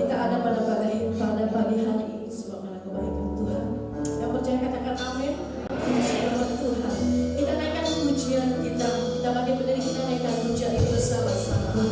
kita ada pada pagi hari ini semua karena kebaikan Tuhan. Yang percaya katakan amin. Puji nama Tuhan. Kita naikkan pujian kita bagi berdiri, kita naikkan pujian itu bersama-sama.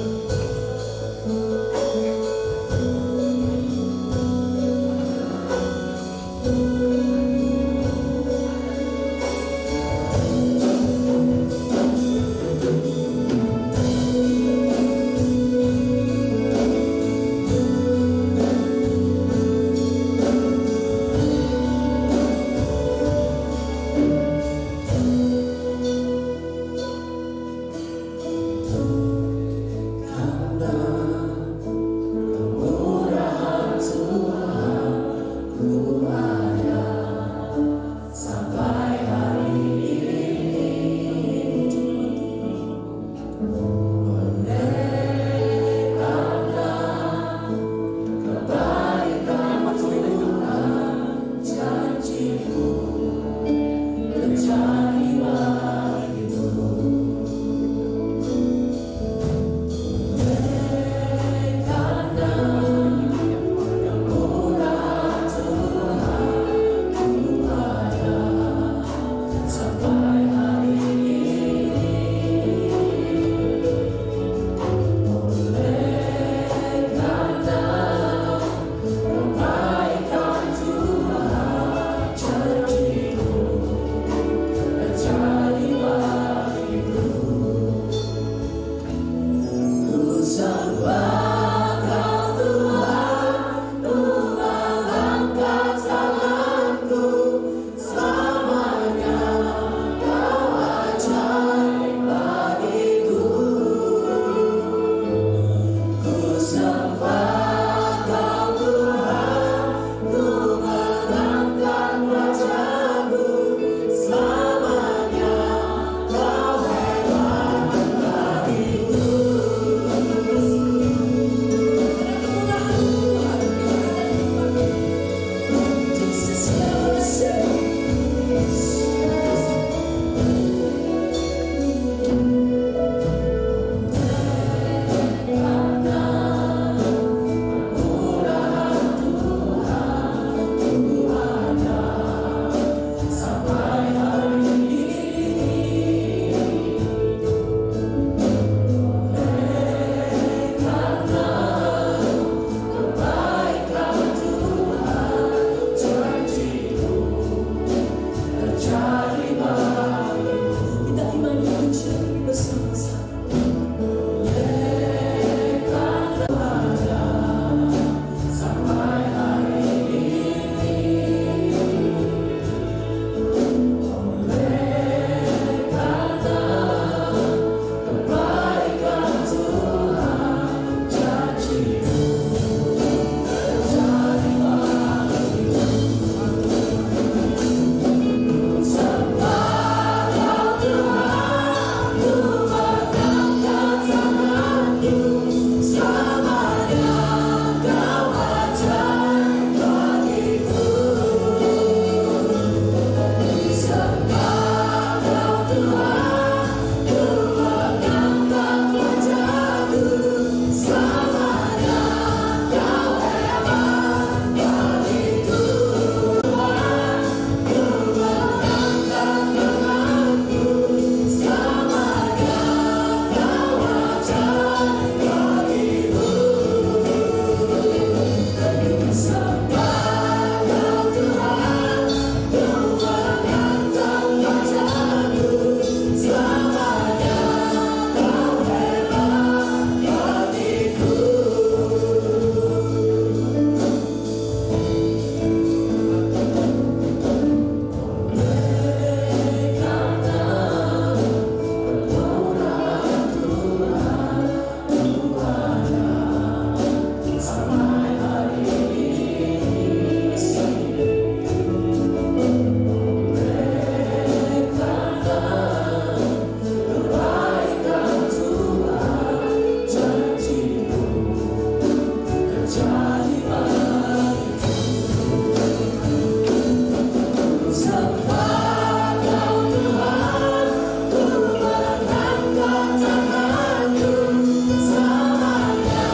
Selamanya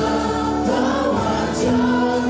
kau ajar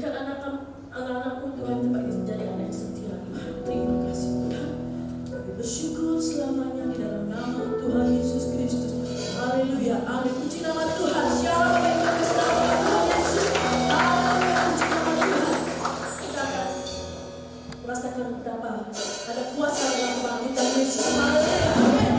Jadikan anak-anakku Tuhan sebagai menjadi anak yang setia Tuhan. Terima kasih Tuhan. Kami bersyukur selamanya di dalam nama Tuhan Yesus Kristus. Haleluya. Amin. Puji nama Tuhan. Siapa yang berkata nama Tuhan Yesus? Haleluya. Puji nama Tuhan. Kita akan merasakan betapa ada kuasa dalam kebangkitan Yesus. Haleluya. Amin.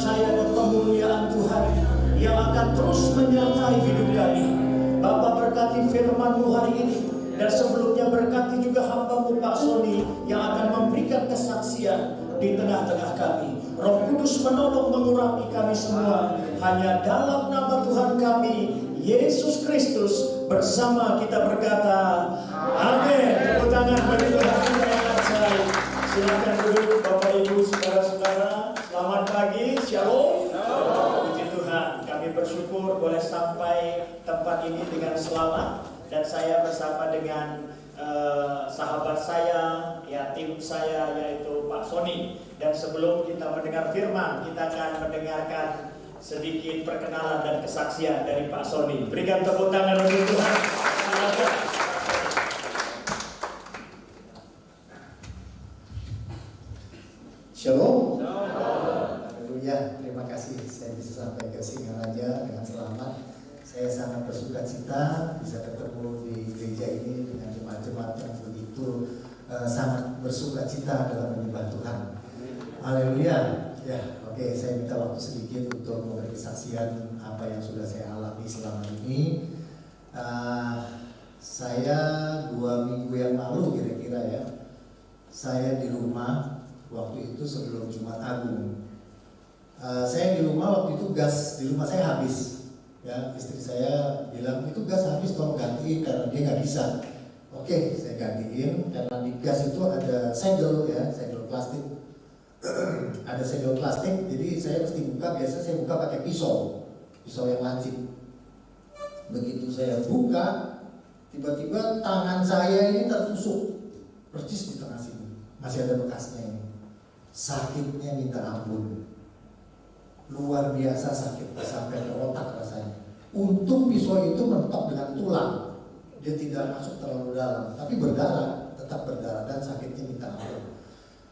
sukacaya dan kemuliaan Tuhan yang akan terus menyertai hidup kami. Bapa, berkati firman-Mu hari ini, dan sebelumnya berkati juga hamba-Mu Pak Sony yang akan memberikan kesaksian di tengah-tengah kami. Roh Kudus menolong mengurapi kami semua. Hanya dalam nama Tuhan kami, Yesus Kristus, bersama kita berkata, amin. Tepuk tangan bagi Tuhan kita yang ajaib. Silakan duduk Bapak Ibu saudara-saudara. Selamat pagi, shalom. Puji Tuhan, kami bersyukur boleh sampai tempat ini dengan selamat. Dan saya bersama dengan sahabat saya, ya tim saya, yaitu Pak Sony. Dan sebelum kita mendengar firman, kita akan mendengarkan sedikit perkenalan dan kesaksian dari Pak Sony. Berikan tepuk tangan untuk Tuhan. Silakan. Shalom. Haleluya. Terima kasih saya bisa sampai ke Singaraja dengan selamat. Saya sangat bersuka cita bisa ketemu di gereja ini dengan jemaat-jemaat yang begitu sangat bersuka cita dalam menyembah Tuhan. Haleluya. Ya, oke, saya minta waktu sedikit untuk memberi kesaksian apa yang sudah saya alami selama ini. Saya 2 minggu yang lalu kira-kira ya, saya di rumah waktu itu sebelum Jumat Agung. Saya di rumah waktu itu gas di rumah saya habis. Ya, istri saya bilang itu gas habis, tolong gantiin karena dia nggak bisa. Oke, saya gantiin karena di gas itu ada segel ya, segel plastik. Ada segel plastik, jadi saya mesti buka. Biasa saya buka pakai pisau yang lancip. Begitu saya buka, tiba-tiba tangan saya ini tertusuk persis di tengah sini. Masih ada bekasnya ini. Sakitnya minta ampun, luar biasa sakit sampai ke otak rasanya. Untung pisau itu mentok dengan tulang, dia tidak masuk terlalu dalam, tapi berdarah, tetap berdarah dan sakitnya minta ampun.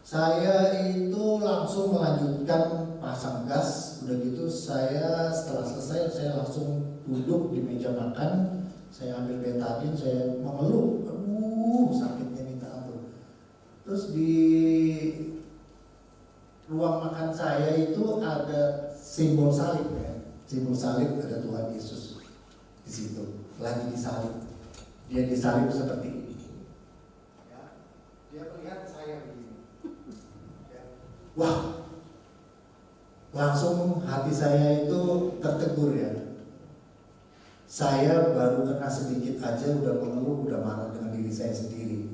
Saya itu langsung melanjutkan pasang gas. Udah gitu saya setelah selesai saya langsung duduk di meja makan. Saya ambil betadin, saya mengeluh, sakitnya minta ampun. Terus di ruang makan saya itu ada simbol salib ya. Simbol salib ada Tuhan Yesus di situ, lagi disalib. Dia disalib seperti ini. Ya, dia melihat saya begini. Wah, langsung hati saya itu tertegur ya. Saya baru kena sedikit aja udah mengeluh, udah marah dengan diri saya sendiri.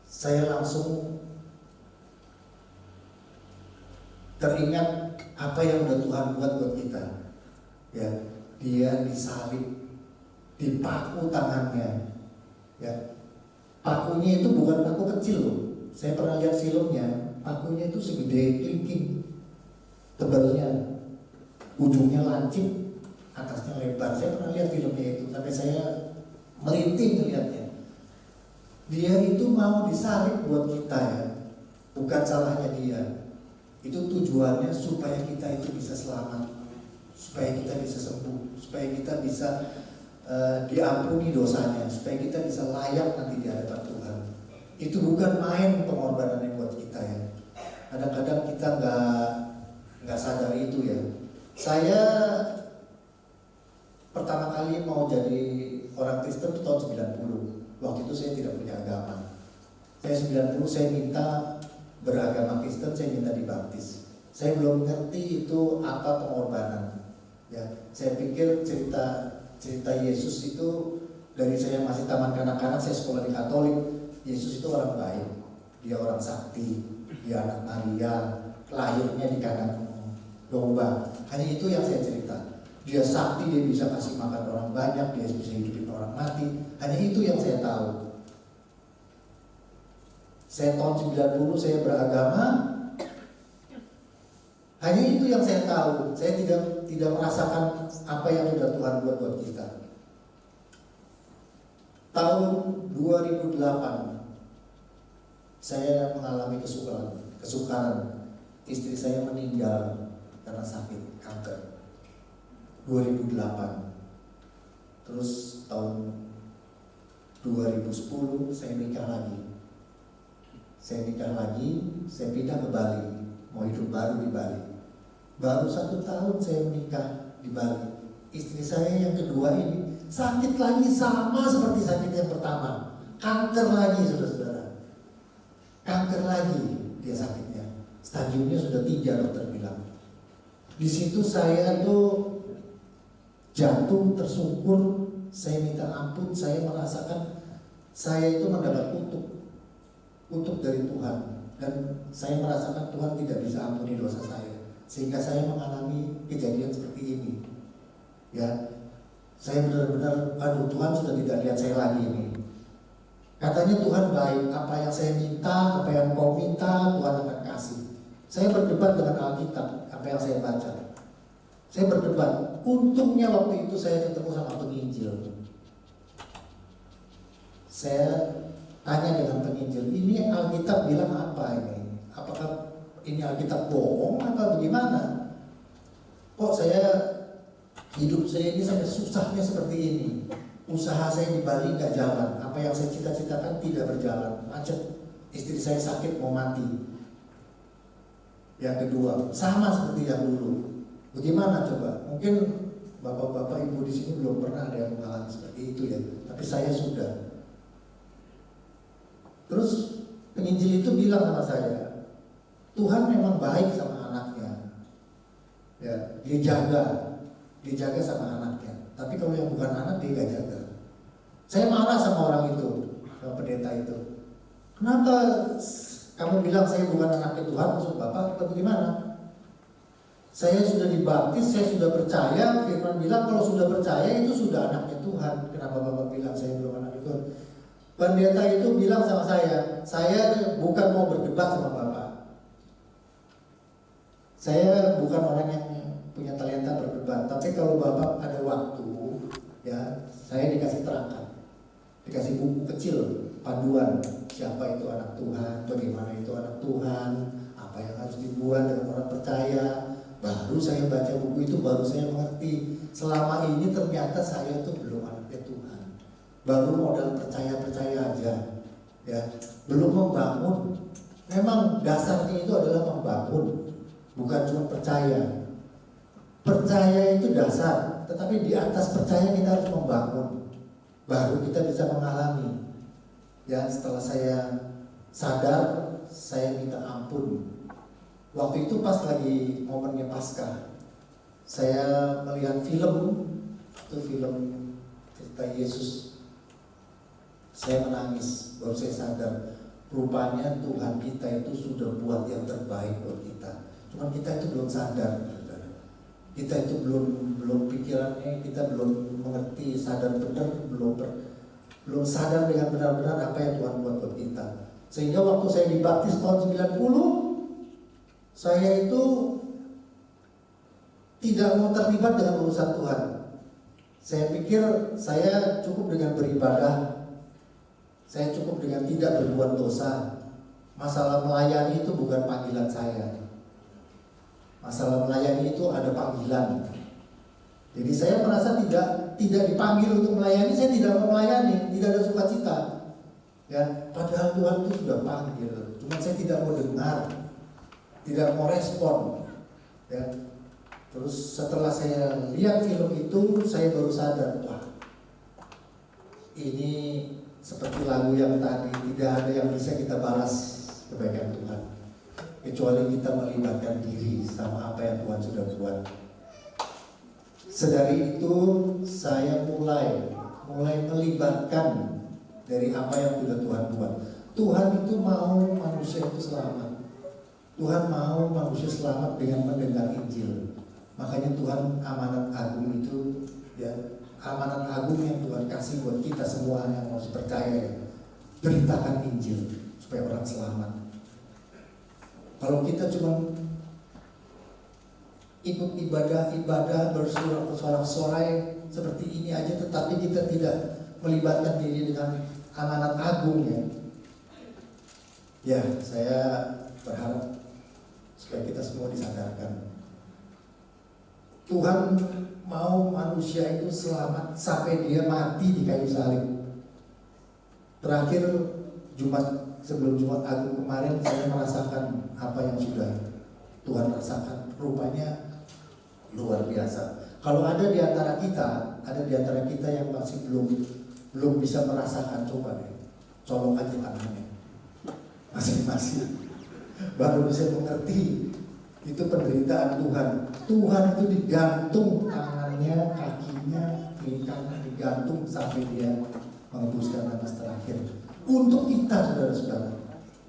Saya langsung teringat apa yang udah Tuhan buat buat kita. Ya, dia disalib, dipaku tangannya. Ya, pakunya itu bukan paku kecil loh. Saya pernah lihat filmnya. Pakunya itu segede kelingking, tebalnya, ujungnya lancip, atasnya lebar. Saya pernah lihat filmnya itu, sampai saya merintih melihatnya. Dia itu mau disalib buat kita ya, bukan salahnya dia. Itu tujuannya supaya kita itu bisa selamat, supaya kita bisa sembuh, supaya kita bisa diampuni dosanya, supaya kita bisa layak nanti di hadapan Tuhan. Itu bukan main pengorbanannya buat kita ya. Kadang-kadang kita nggak sadar itu ya. Saya pertama kali mau jadi orang Kristen itu tahun 90. Waktu itu saya tidak punya agama. Saya 90 saya minta beragama Kristen, saya minta dibaptis. Saya belum ngerti itu apa pengorbanan. Ya, saya pikir cerita Yesus itu dari saya masih taman kanak-kanak, saya sekolah di Katolik. Yesus itu orang baik, dia orang sakti, dia anak Maria, lahirnya di kandang domba. Hanya itu yang saya cerita. Dia sakti, dia bisa kasih makan orang banyak, dia bisa hidupin orang mati. Hanya itu yang saya tahu. Saya tahun 90 saya beragama. Hanya itu yang saya tahu. Saya tidak merasakan apa yang sudah Tuhan buat kita. Tahun 2008 saya mengalami kesukaran. Istri saya meninggal karena sakit kanker. 2008. Terus tahun 2010 saya nikah lagi. Saya pindah ke Bali, mau hidup baru di Bali. Baru 1 tahun saya menikah di Bali. Istri saya yang kedua ini sakit lagi sama seperti sakit yang pertama. Kanker lagi, saudara-saudara. Kanker lagi dia sakitnya. Stadiumnya sudah 3, dokter bilang. Di situ saya tuh jatuh tersungkur. Saya minta ampun. Saya merasakan saya itu mendapat kutuk dari Tuhan. Dan saya merasakan Tuhan tidak bisa ampuni dosa saya. Sehingga saya mengalami kejadian seperti ini. Ya, saya benar-benar, aduh, Tuhan sudah tidak lihat saya lagi ini. Katanya Tuhan baik, apa yang saya minta, apa yang kau minta, Tuhan akan kasih. Saya berdebat dengan Alkitab, apa yang saya baca. Saya berdebat. Untungnya waktu itu saya ketemu sama penginjil. Saya tanya dengan penginjil, ini Alkitab bilang apa ini? Apakah ini Alkitab bohong atau bagaimana? Kok hidup saya ini sampai susahnya seperti ini. Usaha saya di Bali gak jalan. Apa yang saya cita-citakan tidak berjalan. Macet. Istri saya sakit mau mati. Yang kedua, sama seperti yang dulu. Bagaimana coba? Mungkin bapak-bapak ibu di sini belum pernah ada yang mengalami seperti itu ya. Tapi saya sudah. Terus penginjil itu bilang sama saya, Tuhan memang baik sama anaknya. Ya, dia jaga sama anaknya. Tapi kalau yang bukan anak dia gak jaga. Saya marah sama orang itu, sama pendeta itu. Kenapa kamu bilang saya bukan anaknya Tuhan? Maksud Bapak atau bagaimana? Saya sudah dibaptis, saya sudah percaya. Firman bilang kalau sudah percaya itu sudah anaknya Tuhan. Kenapa Bapak bilang saya belum anaknya Tuhan? Pendeta itu bilang sama saya bukan mau berdebat sama Bapak. Saya bukan orang yang punya talenta berdebat, tapi kalau Bapak ada waktu, ya saya dikasih terangkan, dikasih buku kecil panduan siapa itu anak Tuhan, bagaimana itu anak Tuhan, apa yang harus dibuat dengan orang percaya. Baru saya baca buku itu, baru saya mengerti selama ini ternyata saya itu belum anaknya Tuhan, baru modal percaya aja, ya belum membangun. Memang dasarnya itu adalah membangun, bukan cuma percaya. Percaya itu dasar, tetapi di atas percaya kita harus membangun. Baru kita bisa mengalami. Ya, setelah saya sadar, saya minta ampun. Waktu itu pas lagi momennya Paskah, saya melihat film, itu film cerita Yesus. Saya menangis, baru saya sadar, rupanya Tuhan kita itu sudah buat yang terbaik buat kita. Cuma kita itu belum sadar. Kita itu belum pikirannya, kita belum mengerti, sadar benar, belum sadar dengan benar-benar apa yang Tuhan buat buat kita. Sehingga waktu saya dibaptis tahun 90, saya itu tidak mau terlibat dengan urusan Tuhan. Saya pikir saya cukup dengan beribadah, saya cukup dengan tidak berbuat dosa. Masalah melayani itu bukan panggilan saya. Masalah melayani itu ada panggilan. Jadi saya merasa tidak dipanggil untuk melayani, saya tidak mau melayani, tidak ada sukacita. Ya, padahal Tuhan itu sudah panggil, cuma saya tidak mau dengar, tidak mau respon. Ya. Terus setelah saya lihat film itu, saya baru sadar, wah, ini seperti lagu yang tadi, tidak ada yang bisa kita balas kebaikan Tuhan, kecuali kita melibatkan diri sama apa yang Tuhan sudah buat. Sedari itu saya mulai melibatkan dari apa yang sudah Tuhan buat. Tuhan itu mau manusia itu selamat. Tuhan mau manusia selamat dengan mendengar Injil. Makanya Tuhan amanat agung itu, ya, amanat agung yang Tuhan kasih buat kita semua yang harus percaya, beritakan Injil supaya orang selamat. Kalau kita cuma ikut ibadah bersorak-sorai seperti ini aja, tetapi kita tidak melibatkan diri dengan amanat agung, ya saya berharap supaya kita semua disadarkan. Tuhan mau manusia itu selamat sampai dia mati di kayu salib. Terakhir sebelum Jumat Agung kemarin, saya merasakan apa yang sudah Tuhan rasakan. Rupanya luar biasa. Kalau ada di antara kita yang masih belum bisa merasakan, coba deh, colok aja tangannya, masing-masing, baru bisa mengerti itu penderitaan Tuhan. Tuhan itu digantung tangannya, kakinya, kiri kanan digantung sampai dia menghembuskan nafas terakhir. Untuk kita, saudara-saudara,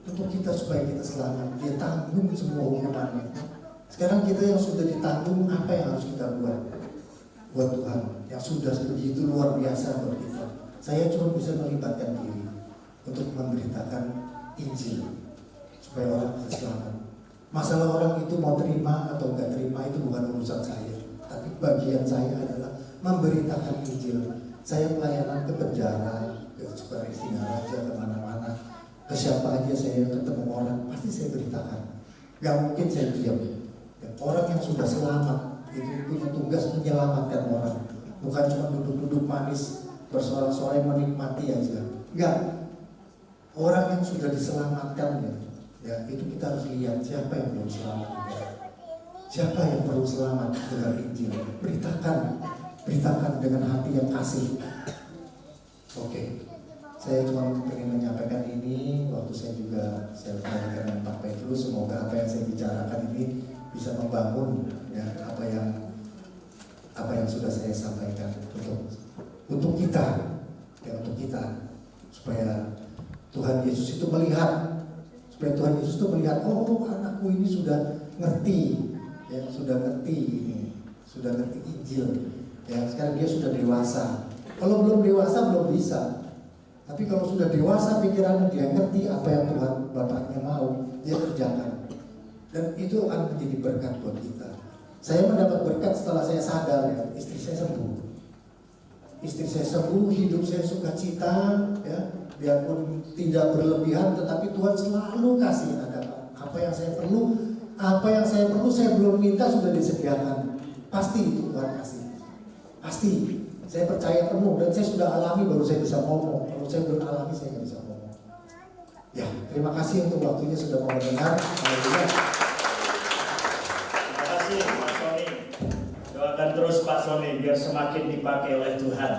untuk kita supaya kita selamat, dia tanggung semua hukumannya. Sekarang kita yang sudah ditanggung, apa yang harus kita buat Tuhan yang sudah begitu luar biasa buat kita. Saya cuma bisa melibatkan diri untuk memberitakan Injil supaya orang bisa selamat. Masalah orang itu mau terima atau enggak terima itu bukan urusan saya, tapi bagian saya adalah memberitakan Injil. Saya pelayanan ke penjara, ke Sukaraja, kemana-mana, ke siapa aja saya ketemu orang, pasti saya beritakan. Gak mungkin saya diam. Orang yang sudah selamat itu punya tugas menyelamatkan orang, bukan cuma duduk-duduk manis bersorak-sorai menikmati aja. Enggak. Orang yang sudah diselamatkan ya itu kita harus lihat siapa yang belum selamat. Siapa yang perlu selamat dengan Injil. Beritakan dengan hati yang kasih. Oke. Saya cuma ingin menyampaikan ini. Waktu saya berbicara dengan Pak Petrus, semoga apa yang saya bicarakan ini bisa membangun ya apa yang sudah saya sampaikan untuk kita supaya Tuhan Yesus itu melihat, oh anakku ini sudah ngerti ya, sudah ngerti Injil ya, sekarang dia sudah dewasa. Kalau belum dewasa belum bisa, tapi kalau sudah dewasa pikirannya, dia ngerti apa yang Tuhan Bapaknya mau, dia kerjakan. Dan itu akan menjadi berkat buat kita. Saya mendapat berkat setelah saya sadar ya, istri saya sembuh, hidup saya sukacita ya, biarpun tidak berlebihan, tetapi Tuhan selalu kasih ada apa yang saya perlu saya belum minta sudah disediakan. Pasti itu Tuhan kasih. Pasti. Saya percaya penuh dan saya sudah alami baru saya bisa ngomong. Kalau saya belum alami saya nggak bisa ngomong. Ya, terima kasih untuk waktunya sudah mau mendengar. Pak Sony, doakan terus Pak Sony biar semakin dipakai oleh Tuhan.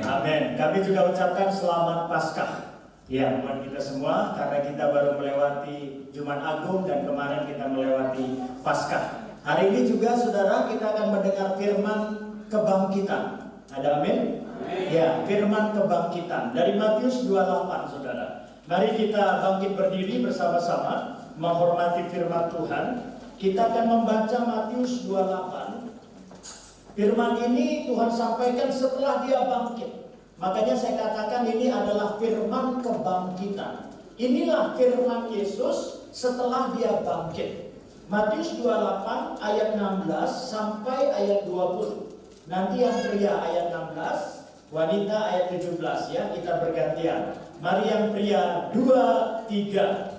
Amin. Kami juga ucapkan selamat Paskah ya buat kita semua, karena kita baru melewati Jumat Agung dan kemarin kita melewati Paskah. Hari ini juga saudara kita akan mendengar firman kebangkitan. Ada amin? Ya, firman kebangkitan dari Matius 28 saudara. Mari kita bangkit berdiri bersama-sama menghormati firman Tuhan. Kita akan membaca Matius 28. Firman ini Tuhan sampaikan setelah dia bangkit. Makanya saya katakan ini adalah firman kebangkitan. Inilah firman Yesus setelah dia bangkit. Matius 28 ayat 16 sampai ayat 20. Nanti yang pria ayat 16, wanita ayat 17 ya, kita bergantian. Mari yang pria 2, 3.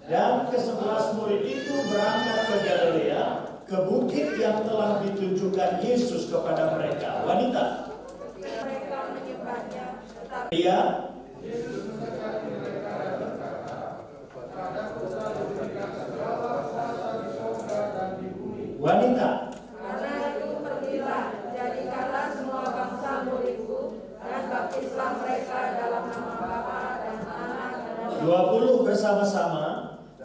Dan ke-11 murid itu berangkat ke Galilea, ke bukit yang telah ditunjukkan Yesus kepada mereka. Wanita. Mereka menyembahnya, tetapi Pria. Wanita. karena itu pergilah, jadikanlah semua bangsa muridku, dan baptislah mereka dalam nama Bapa dan Anak dan Roh 20 bersama-sama.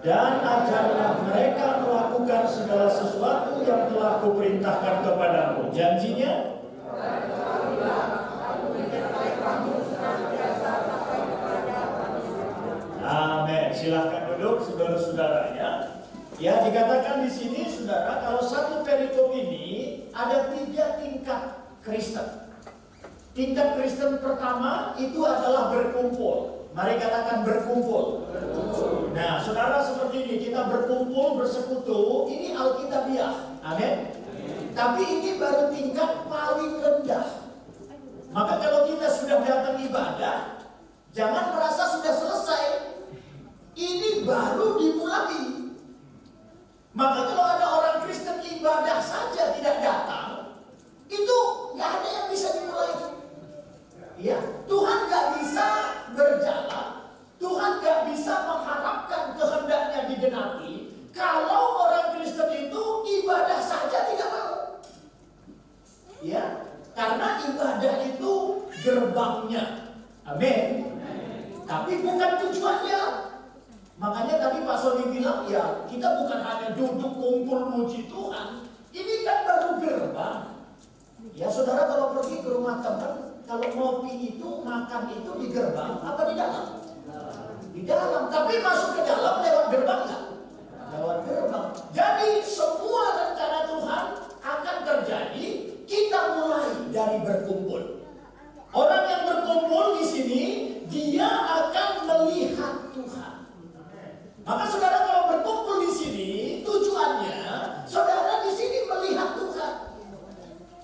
Dan ajarlah mereka melakukan segala sesuatu yang telah kuperintahkan kepadamu. Janjinya? Amin. Silahkan duduk saudara-saudara ya. Ya, dikatakan di sini saudara, kalau satu perikop ini ada 3 tingkat Kristen. Tingkat Kristen pertama itu adalah berkumpul. Mari katakan berkumpul. Nah, saudara, seperti ini kita berkumpul, bersekutu, ini Alkitabiah. Amin. Tapi ini baru tingkat paling rendah. Maka kalau kita sudah datang ibadah, jangan merasa sudah selesai. Ini baru dimulai. Maka kalau ada orang Kristen ibadah saja tidak datang, itu nggak ada yang bisa dimulai. Ya, Tuhan nggak bisa berjalan, Tuhan nggak bisa mengharapkan kehendaknya digenapi kalau orang Kristen itu ibadah saja tidak mau. gerbangnya. Amin. Tapi bukan tujuannya. Makanya tadi Pak Sony bilang, ya kita bukan hanya duduk kumpul muji Tuhan. Ini kan baru gerbang. Ya saudara kalau pergi ke rumah teman, kalau ngopi itu, makan itu di gerbang apa di dalam? Di dalam. Tapi masuk ke dalam lewat gerbang nggak? Lewat gerbang. Jadi semua rencana Tuhan akan terjadi. Kita mulai dari berkumpul. Orang yang berkumpul di sini, dia akan melihat Tuhan. Maka saudara kalau berkumpul di sini, tujuannya saudara di sini melihat Tuhan.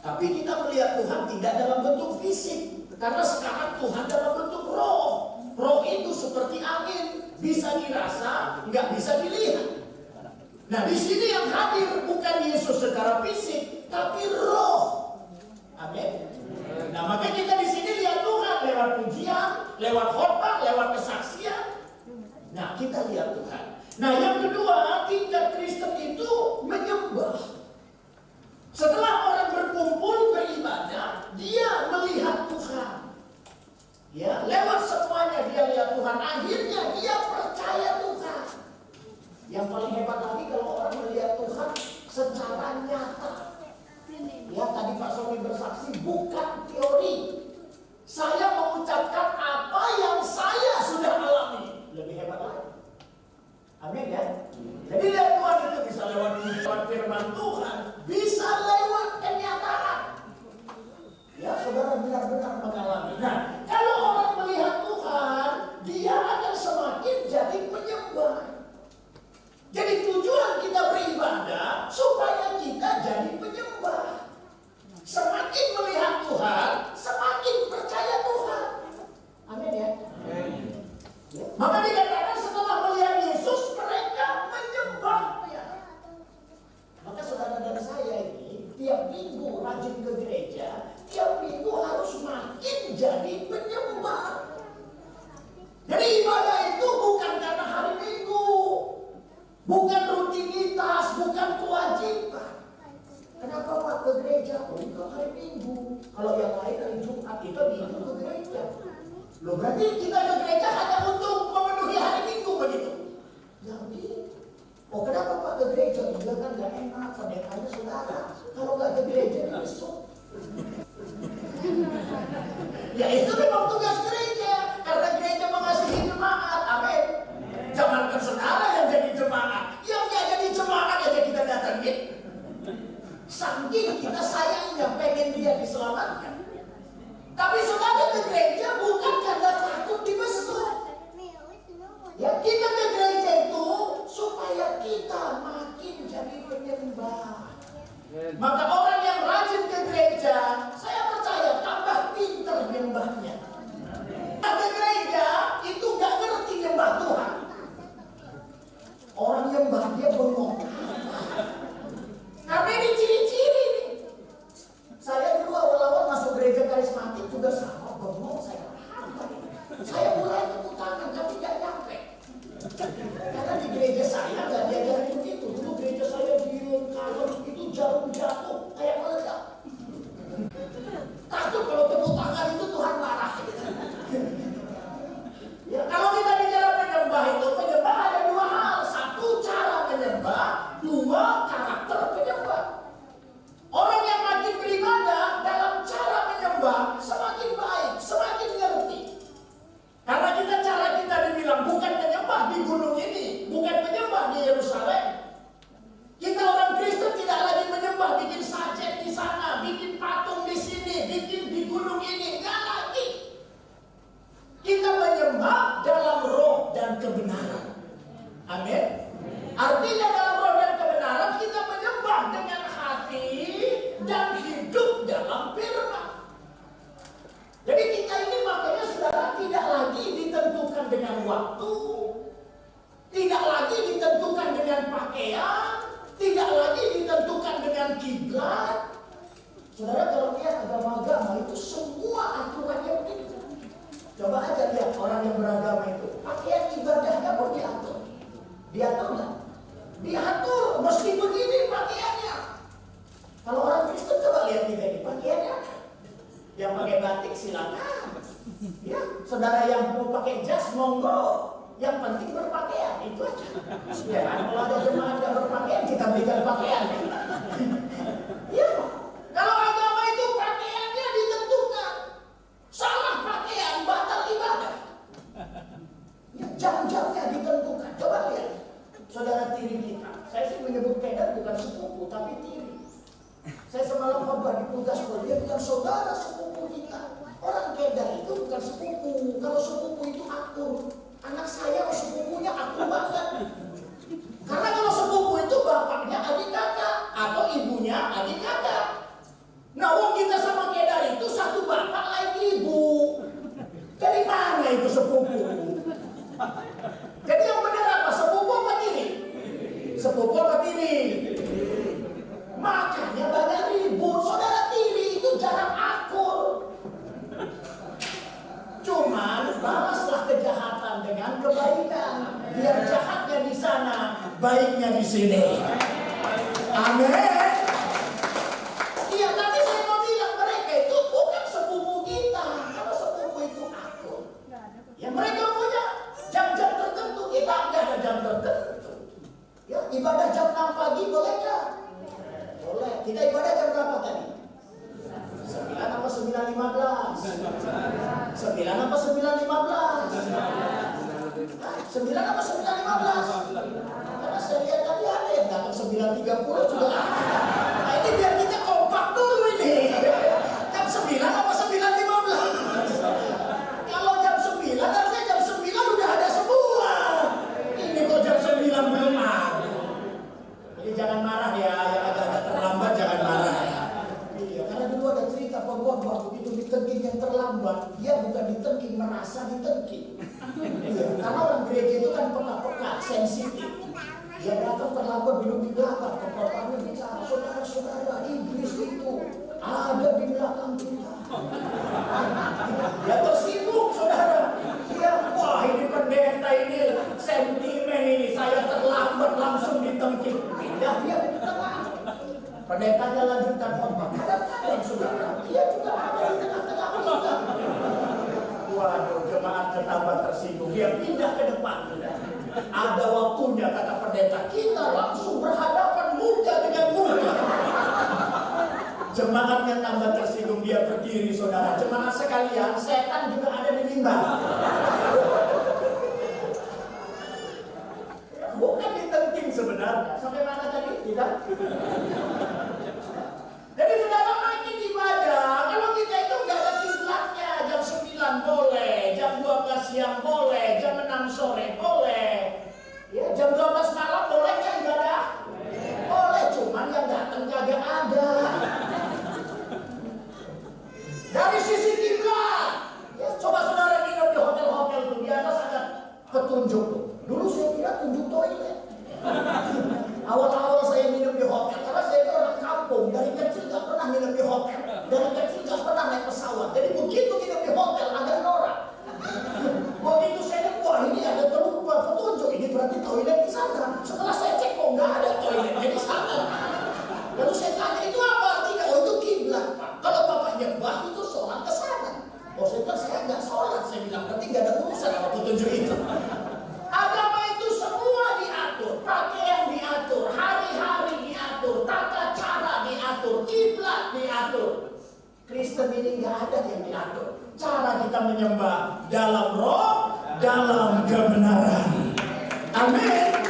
Tapi kita melihat Tuhan tidak dalam bentuk fisik, karena sekarang Tuhan dalam bentuk roh. Roh itu seperti angin, bisa dirasa, nggak bisa dilihat. Nah di sini yang hadir bukan Yesus secara fisik, tapi roh. Amin. Nah maka kita di sini lihat Tuhan lewat pujian, lewat khotbah, lewat kesaksian. Nah kita lihat Tuhan. Nah yang kedua, tingkat Kristen itu menyembah. Setelah orang berkumpul beribadah, dia melihat Tuhan. Ya, lewat semuanya dia lihat Tuhan. Akhirnya dia percaya Tuhan. Yang paling hebat lagi kalau orang melihat Tuhan secara nyata. Ya, tadi Pak Sony bersaksi bukan teori. Saya mengucapkan apa yang saya sudah alami. Lebih hebat lagi. Amin ya. Jadi lihat Tuhan itu bisa lewat firman Tuhan, bisa lewat kenyataan. Ya, saudara benar-benar mengalami. Nah, kalau orang melihat Tuhan, dia akan semakin jadi penyembah. Jadi tujuan kita beribadah supaya kita jadi penyembah. Semakin melihat Tuhan, semakin percaya Tuhan. Amin ya. Ya. Maka dikatakan setelah melihat Yesus, mereka menyembahnya. Maka saudara dan saya ini tiap minggu rajin ke gereja, tiap minggu harus makin jadi penyembah. Jadi ibadah itu bukan karena hari Minggu, bukan rutinitas, bukan kewajiban. Kenapa Pak ke gereja? Oh, itu hari Minggu. Kalau yang lain hari Jumat, itu Minggu ke gereja. Loh berarti kita ke gereja hanya untuk memenuhi hari Minggu begitu? Jadi, oh kenapa Pak ke gereja? Juga kan gak enak, pendetanya saudara. Kalau gak ke gereja besok. Ya itu memang tugas gereja. Karena gereja mengasihi jemaat. Amin. Jangankan saudara yang jadi jemaat. Yang gak jadi jemaat aja kita datangin. Saking kita sayangnya pengen dia diselamatkan. Tapi saudara ke gereja bukan karena takut dibesuk. Ya kita ke gereja itu supaya kita makin jadi penyembah. Maka orang yang rajin ke gereja, saya percaya tambah pinter nyembahnya. Ke gereja itu gak ngerti nyembah Tuhan. Orang nyembah dia bengong. Karena ini ciri-ciri. Saya dulu awal-awal masuk gereja karismatik juga sama, bengong saya. Saya mulai tepuk tangan tapi gak nyampe. Karena di gereja saya gak diajarin begitu. Dulu gereja saya diem, kalem, itu jarum jatuh kayak meledak. Takut kalau tepuk tangan itu Tuhan marah. Ya, kalau kita bicara penyembah itu, penyembah ada dua hal. Satu, cara menyembah. Dua, karakter penyembah. Orang yang makin beribadah dalam cara menyembah semakin baik, semakin ngerti. Karena cara kita dibilang bukan menyembah di gunung ini, bukan menyembah di Yerusalem. Kita orang Kristen tidak lagi menyembah bikin sajen di sana, bikin patung di sini, bikin di gunung ini, nggak lagi. Kita menyembah dalam roh dan kebenaran. Amin. Artinya dalam roh dan kebenaran kita menyembah dengan hati dan hidup dalam firman. Jadi kita ini makanya saudara tidak lagi ditentukan dengan waktu, tidak lagi ditentukan dengan pakaian, tidak lagi ditentukan dengan kiblat. Saudara kalau lihat agama-agama itu semua aturannya begitu. Coba aja lihat orang yang beragama itu, pakaian ibadahnya pun diatur. Diatur nggak? Diatur, mesti begini pakaiannya. Kalau orang Kristen coba lihat kita ini pakaiannya. Yang pakai batik silakan. bebas, monggo. Yang penting berpakaian, itu aja. Ya, kalau ada jemaat yang berpakaian, kita berikan pakaian. Ya, kalau agama itu pakaiannya ditentukan. Salah pakaian, batal ibadah. Ya, jam-jamnya ditentukan. Coba lihat, saudara tiri kita. Saya sih menyebut kedar bukan sepupu, tapi tiri. Saya semalam khotbah di Pugaspol, dia bukan saudara sepupu kita. Orang kedar itu bukan sepupu. Kalau sepupu itu akur. Anak saya sepupunya akur banget. Karena kalau sepupu itu bapaknya adik kakak atau ibunya adik kakak. Nah, wong kita sama kedar itu satu bapak lain ibu. Dari mana itu sepupu? Jadi yang benar apa? Sepupu apa tiri? Sepupu apa tiri? Makanya banyak ribut. Saudara tiri itu jarang akur. Cuman balaslah kejahatan dengan kebaikan. Biar jahatnya di sana, baiknya di sini. Amin. Iya, tapi saya mau bilang mereka itu bukan sepupu kita. Kalau sepupu itu akur. Ya mereka punya jam-jam tertentu, kita nggak ada jam tertentu. Ya, ibadah jam 6 pagi boleh nggak? Boleh. Kita ibadah jam berapa tadi? 9 apa 9.15? 9 apa 9.15? 9 apa 9.15? Karena saya lihat tadi ada yang datang 9.30 juga. Nah ini biar kita kompak dulu ini. Jam 9 apa 9.15? Kalau jam 9 harusnya jam 9 udah ada semua. Ini kok jam 9 belum ada. Jadi jangan marah ya, yang agak-agak terlambat jangan marah ya. Iya, karena dulu ada cerita pengkhotbah begitu ditengking yang terlambat, dia bukan ditengking, merasa ditengking. Iya, karena orang gereja itu kan peka-peka, sensitif. Dia datang terlambat duduk di belakang, pengkhotbahnya bicara, saudara-saudara, iblis itu ada di belakang kita. Ya tersinggung saudara. Ya, wah ini pendeta ini sentimen ini, saya terlambat langsung ditengking. Pindah dia di tengah. Pendetanya lanjutkan khotbah. Kadang-kadang saudara, dia juga ada di tengah-tengah kita. Waduh, jemaat ketambah tersinggung. Dia pindah ke depan. Ada waktunya kata pendeta, kita langsung berhadapan muka dengan muka. Jemaatnya tambah tersinggung, dia berdiri saudara. Jemaat sekalian, setan juga ada di mimbar. Bukan ditengking sebenarnya. Sampai mana tadi? Tidak. Jadi saudara makin ibadah. Kalau kita itu nggak ada kiblatnya, jam 9 boleh, jam 12 siang boleh, jam 6 sore boleh. Ya, jam 12 malam boleh kan ibadah? Boleh, cuman yang datang kagak ada. Dari sisi kiblat, ya, coba saudara nginep di hotel-hotel tuh, di atas ada petunjuk tuh. Dulu saya kira tunjuk toilet. Awal-awal saya minum di hotel, karena saya itu orang kampung, dari kecil gak pernah minum di hotel, dari kecil gak pernah naik pesawat. Jadi begitu minum di hotel agak norak. Begitu saya lihat, wah ini ada petunjuk, ini berarti toilet di sana. Setelah saya cek, kok nggak ada toilet di sana. Lalu saya tanya, itu apa artinya? Oh itu kiblat, Pak. Kalau Bapak nyembah itu sholat ke sana. Oh saya bilang, saya nggak sholat. Saya bilang, berarti nggak ada urusan sama petunjuk itu. Agama itu semua diatur, pakaian diatur, hari-hari diatur, tata cara diatur, kiblat diatur. Kristen ini nggak ada yang diatur. Cara kita menyembah dalam roh, dalam kebenaran. Amin.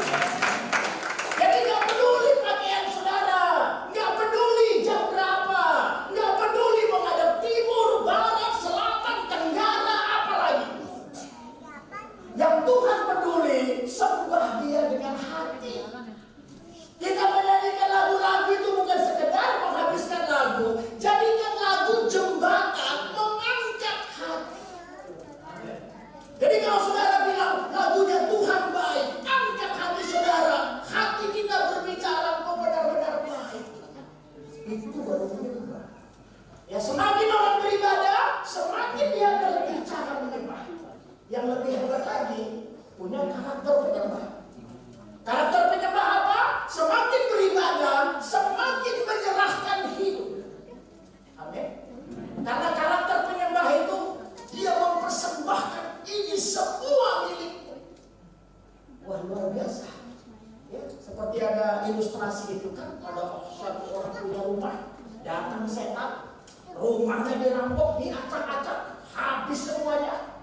Jadi nggak peduli pakaian saudara, nggak peduli jam berapa, nggak peduli menghadap timur, barat, selatan, tenggara, apalagi. Yang Tuhan peduli, sembah Dia dengan hati. Kita menyanyikan lagu-lagu itu bukan sekedar menghabiskan lagu, jadikan lagu jembatan mengangkat hati. Jadi kalau saudara bilang lagunya Tuhan baik, angkat hati saudara, hati kita berbicara kok benar-benar baik. Itu baru menyembah. Ya semakin orang beribadah, semakin dia ngerti cara menyembah. Yang lebih hebat lagi, punya karakter penyembah. Karakter penyembah apa? Semakin beribadah, semakin menyerahkan hidup. Amin. Karena karakter penyembah itu, dia mempersembahkan ini semua tangan setan, rumahnya dirampok, diacak-acak, habis semuanya.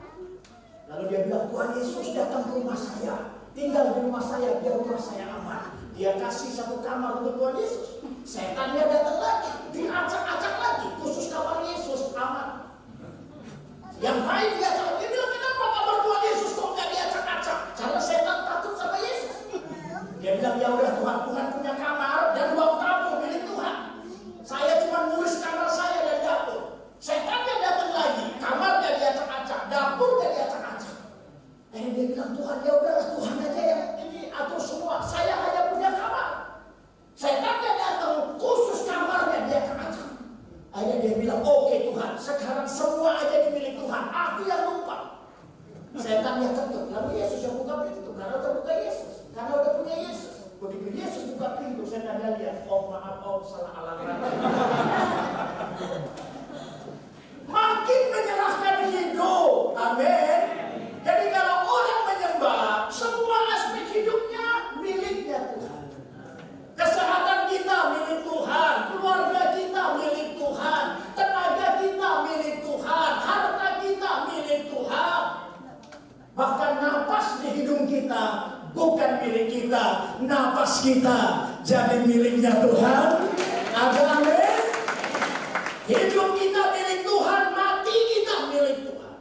Lalu dia bilang, Tuhan Yesus datang ke rumah saya, tinggal di rumah saya, biar rumah saya aman. Dia kasih satu kamar untuk Tuhan Yesus. Setannya datang lagi, diacak-acak lagi, khusus kamar Yesus aman. Yang lain dia bilang, kenapa kamar Tuhan Yesus kok nggak diacak-acak? Karena setan takut sama Yesus. Dia bilang, ya udah Tuhan punya kamar dan ruang tamu milik Tuhan. Saya cuma ngurus kamar saya dan dapur. Setannya datang lagi, kamarnya diacak-acak, dapurnya diacak-acak. Dan dia bilang, Tuhan ya udahlah, Tuhan aja yang ini atur semua. Saya hanya punya kamar. Setannya datang, khusus kamarnya diacak-acak. Akhirnya dia bilang, oke Tuhan, sekarang semua aja milik Tuhan. Aku yang numpang. Setannya ketuk. Lalu Yesus yang buka pintu, karena terbuka Yesus. Karena udah punya Yesus. Begitu Yesus buka pintu, setannya lihat, oh maaf, oh salah alamat. Makin menyerahkan hidup. Amin. Jadi kalau orang menyembah, semua aspek hidupnya miliknya Tuhan. Kesehatan kita milik Tuhan, keluarga kita milik Tuhan, tenaga kita milik Tuhan, harta kita milik Tuhan. Bahkan napas di hidung kita bukan milik kita, napas kita jadi miliknya Tuhan. Ada amin. Hidup kita milik Tuhan, mati kita milik Tuhan.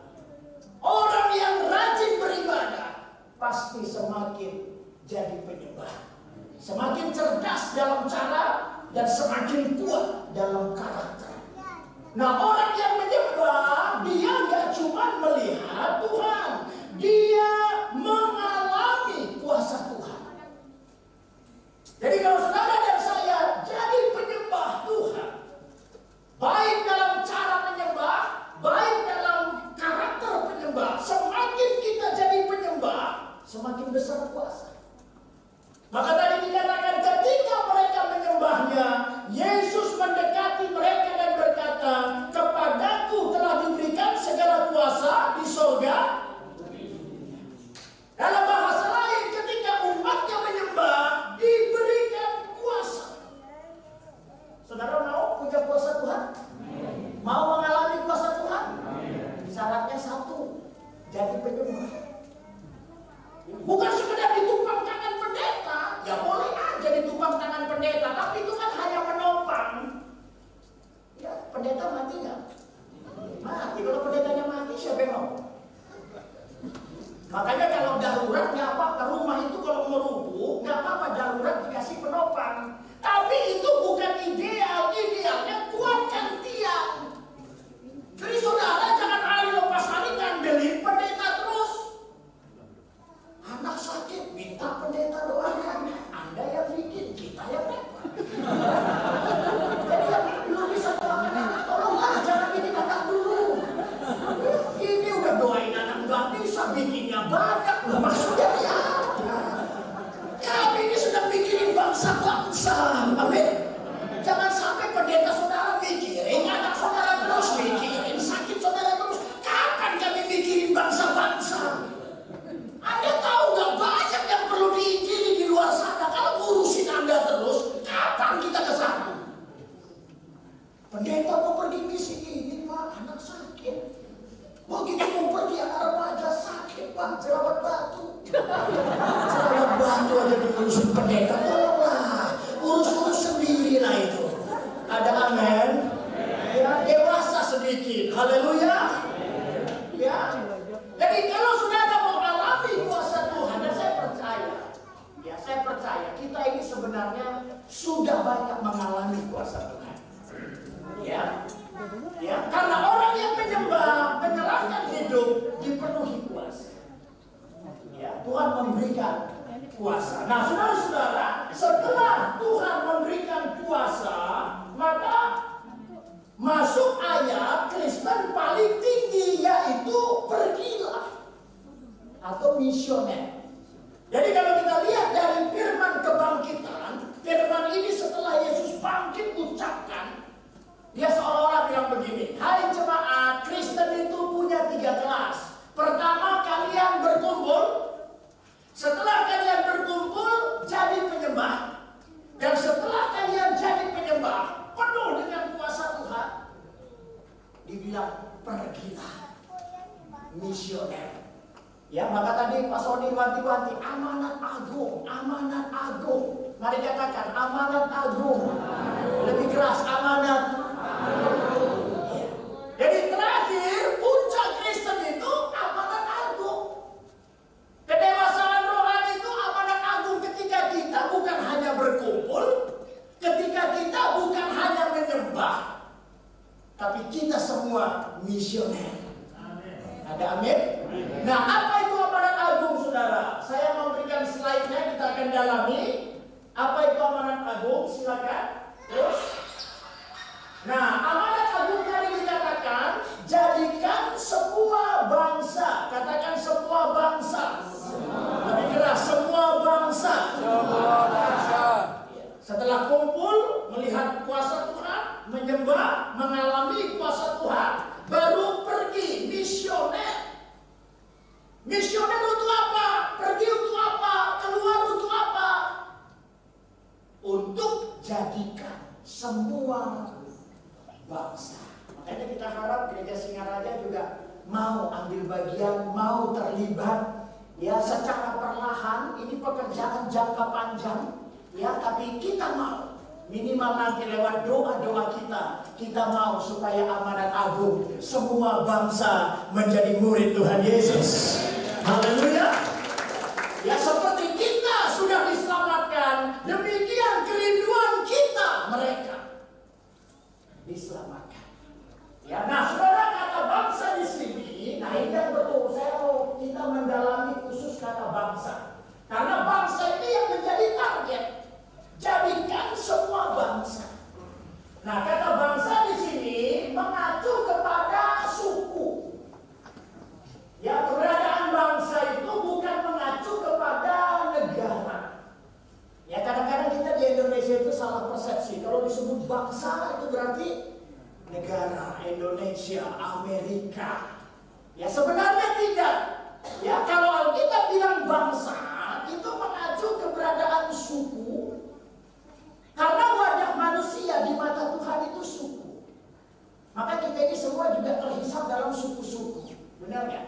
Orang yang rajin beribadah pasti semakin jadi penyembah. Semakin cerdas dalam cara dan semakin kuat dalam karakter. Nah, orang yang menyembah, dia gak cuma melihat Tuhan, dia mengalami kuasa Tuhan. Jadi kalau saudara dan saya jadi penyembah Tuhan, baik dalam cara menyembah, baik dalam karakter penyembah, semakin kita jadi penyembah, semakin besar kuasa. Maka tadi dikatakan ketika mereka menyembahnya, Yesus mendekati mereka dan berkata, kepadaku telah diberikan segala kuasa di sorga. Dalam bahasa lain, ketika umatnya menyembah, diberikan kuasa. Saudara mau punya kuasa Tuhan? Mau mengalami kuasa Tuhan? Syaratnya satu, jadi penyembah. Bukan sekedar ditumpang tangan pendeta, ya boleh aja ditumpang tangan pendeta, tapi itu kan hanya menopang. Ya, pendeta mati nggak? Mati. Kalau pendetanya mati, siapa yang mau? Makanya kalau darurat nggak apa-apa, rumah itu kalau mau rubuh nggak apa-apa, darurat dikasih penopang. Tapi itu bukan ideal, idealnya kuatkan tiang. Jadi saudara jangan hari lepas hari ngandelin pendeta terus. Anak sakit, minta pendeta doakan. Anda yang bikin, kita yang repot. Jadi yang belum bisa doakan anak, tolonglah jangan bikin anak dulu. Ini udah doain anak nggak bisa, bikinnya banyak. Maksudnya ya, kami ini sudah bikin bangsa-bangsa. Amin. Jangan sampai pendeta saudara mikirin anak saudara terus, mikirin sakit saudara terus. Kapan kami mikirin bangsa-bangsa? Anda tahu gak banyak yang perlu diinjili di luar sana. Kalau ngurusin Anda terus, kapan kita ke sana? Pendeta mau pergi misi ini, Pak, anak sakit. Begitu mau pergi anak remaja sakit, Pak, jerawat batu. Jerawat batu aja diurusin pendeta, tolonglah. Urus-urus sendiri lah itu. Ada amin? Ya, dewasa sedikit. Haleluya. Ya. Jadi kalau saudara mau alami kuasa Tuhan, dan saya percaya kita ini sebenarnya sudah banyak mengalami kuasa Tuhan. Ya, karena orang yang menyembah, menyerahkan hidup dipenuhi kuasa. Ya, Tuhan memberikan kuasa. Nah, saudara-saudara, setelah Tuhan memberikan kuasa, maka masuk ayat Kristen paling tinggi, yaitu pergilah atau misioner. Jadi kalau kita lihat dari firman kebangkitan, firman ini setelah Yesus bangkit ucapkan, dia seolah-olah bilang begini, hai jemaat, Kristen itu punya 3 kelas. Pertama, kalian berkumpul. Setelah kalian berkumpul, jadi penyembah. Dan setelah kalian jadi penyembah, penuh dengan kuasa bilang pergilah misioner. Ya, maka tadi Pak Sony wanti-wanti amanat agung, amanat agung. Mari katakan amanat agung. Lebih keras, amanat agung. Ya. Jadi terakhir puncak Kristen itu amanat agung. Kedewasaan rohani itu amanat agung ketika kita bukan hanya berkumpul, ketika kita bukan hanya menyembah, tapi kita semua misioner. Ada amin? Nah, apa itu amanat agung, saudara? Saya memberikan slide-nya, kita akan dalami. Apa itu amanat agung? Silakan. Terus. Nah, amanat agung tadi dikatakan, jadikan semua bangsa. Katakan semua bangsa. Lebih keras, semua bangsa. Semua bangsa. Setelah kumpul, melihat kuasa Tuhan, menyembah, mengalami kuasa Tuhan, baru pergi misioner. Misioner untuk apa? Pergi untuk apa? Keluar untuk apa? Untuk jadikan semua bangsa. Makanya kita harap Gereja Singaraja juga mau ambil bagian, mau terlibat. Ya, secara perlahan, ini pekerjaan jangka panjang. Ya, tapi kita mau. Minimal nanti lewat doa-doa kita mau supaya amanat agung semua bangsa menjadi murid Tuhan Yesus. Haleluya. Ya, seperti kita sudah diselamatkan, demikian kerinduan kita mereka diselamatkan. Ya, nah saudara, kata bangsa di sini, nah ini yang betul, saya mau kita mendalami khusus kata bangsa. Karena bangsa ini yang menjadi target. Jadikan semua bangsa. Nah, kata bangsa di sini mengacu kepada suku. Ya, keberadaan bangsa itu bukan mengacu kepada negara. Ya, kadang-kadang kita di Indonesia itu salah persepsi. Kalau disebut bangsa itu berarti negara, Indonesia, Amerika. Ya, sebenarnya tidak. Ya, kalau Alkitab bilang bangsa, itu mengacu keberadaan suku. Karena wajah manusia di mata Tuhan itu suku. Maka kita ini semua juga terhisap dalam suku-suku. Benar nggak?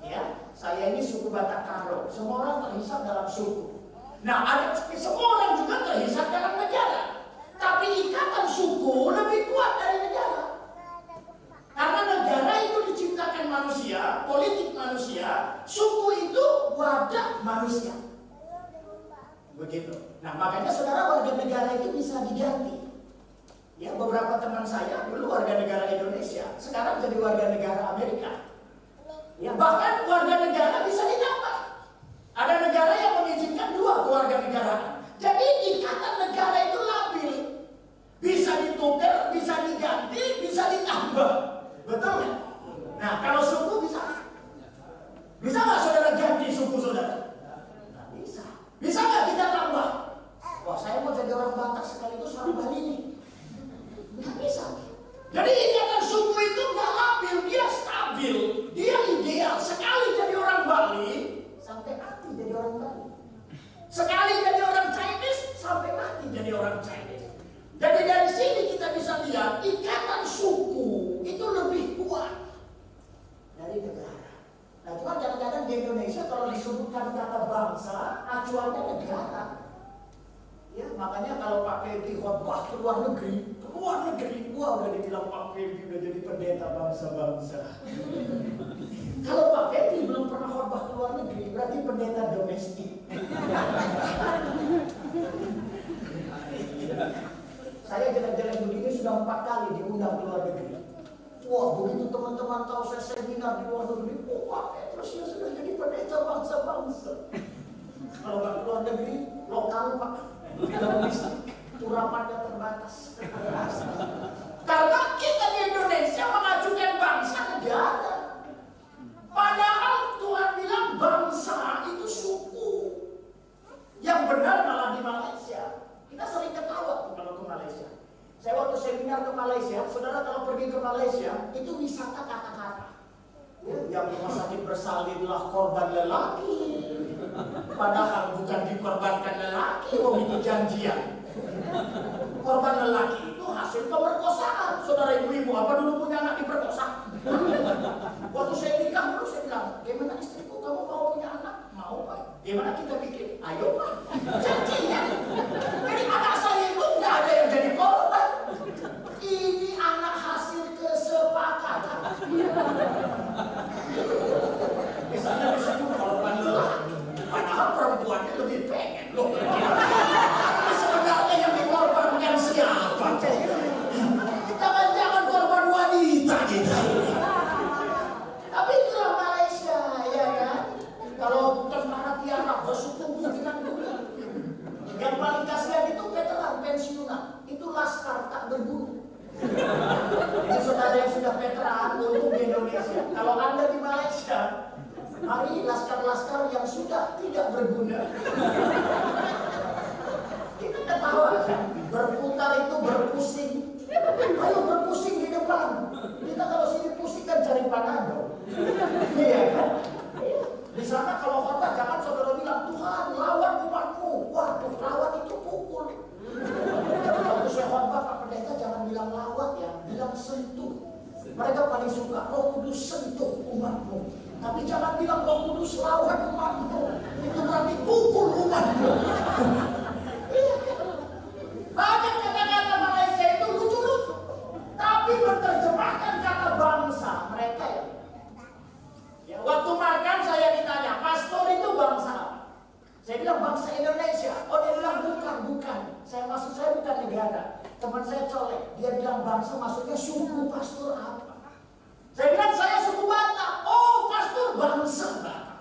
Ya, saya ini suku Batak Karo. Semua orang terhisap dalam suku. Nah, semua orang juga terhisap dalam negara. Tapi ikatan suku lebih kuat dari negara. Karena negara itu diciptakan manusia, politik manusia, suku itu wadah manusia. Begitu. Nah, makanya saudara, warga negara itu bisa diganti. Ya, beberapa teman saya dulu warga negara Indonesia, sekarang jadi warga negara Amerika. Ya, bahkan warga negara bisa ditambah. Ada negara yang mengizinkan 2 kewarganegaraan. Jadi ikatan negara itu labil. Bisa ditukar, bisa diganti, bisa ditambah. Betul nggak? Nah, kalau suku bisa. Bisa nggak saudara ganti suku saudara? Bisa nggak kita tambah? Wah, saya mau jadi orang Batak sekaligus orang Bali nih. Nggak bisa. Jadi ikatan suku itu nggak labil, dia stabil, dia ideal. Sekali jadi orang Bali, sampai mati jadi orang Bali. Sekali jadi orang Chinese, sampai mati jadi orang Chinese. Jadi dari sini kita bisa lihat ikatan suku itu lebih kuat dari negara. Nah, cuma kadang-kadang di Indonesia kalau disebutkan kata bangsa, acuannya negara. Ya, makanya kalau Pak Feby khotbah ke luar negeri, wah udah dibilang Pak Feby udah jadi pendeta bangsa-bangsa. Kalau Pak Feby belum pernah khotbah ke luar negeri, berarti pendeta domestik. Saya jelek-jelek begini sudah 4 kali diundang ke luar negeri. Wah, begitu teman-teman tahu saya seminar di luar negeri, Pak Petrusnya sudah jadi pendeta bangsa-bangsa. Kalau nggak ke luar negeri, lokal Pak, domestik, urapannya terbatas. Karena kita di Indonesia mengajukan bangsa negara. Padahal Tuhan bilang bangsa itu suku. Yang benar malah di Malaysia. Kita sering ketawa kalau ke Malaysia. Saya waktu seminar ke Malaysia, saudara kalau pergi ke Malaysia, itu wisata kata-kata. Ya, yang rumah sakit bersalinlah korban lelaki. Padahal bukan dikorbankan lelaki, itu janjian. Korban lelaki itu hasil pemerkosaan. Saudara ibu-ibu, apa dulu punya anak diperkosa? pusing. Ayo berpusing di depan. Kita kalau sini pusing kan cari panadol. Iya kan? Di sana kalau khotbah jangan saudara bilang, Tuhan lawan umatmu. Waduh, lawan itu pukul. Waktu saya khotbah Pak Pendeta jangan bilang lawan ya, bilang sentuh. Mereka paling suka Roh Kudus sentuh umatmu. Tapi jangan bilang Roh Kudus lawan umatmu. Itu berarti pukul umatmu. Banyak kata-kata Malaysia itu lucu-lucu. Tapi menerjemahkan kata bangsa mereka ya. Waktu makan saya ditanya, pastor itu bangsa apa? Saya bilang bangsa Indonesia. Oh dia bilang bukan. Maksud saya bukan negara. Teman saya colek, dia bilang bangsa maksudnya suku, pastor apa? Saya bilang saya suku Batak. Oh pastor bangsa Batak.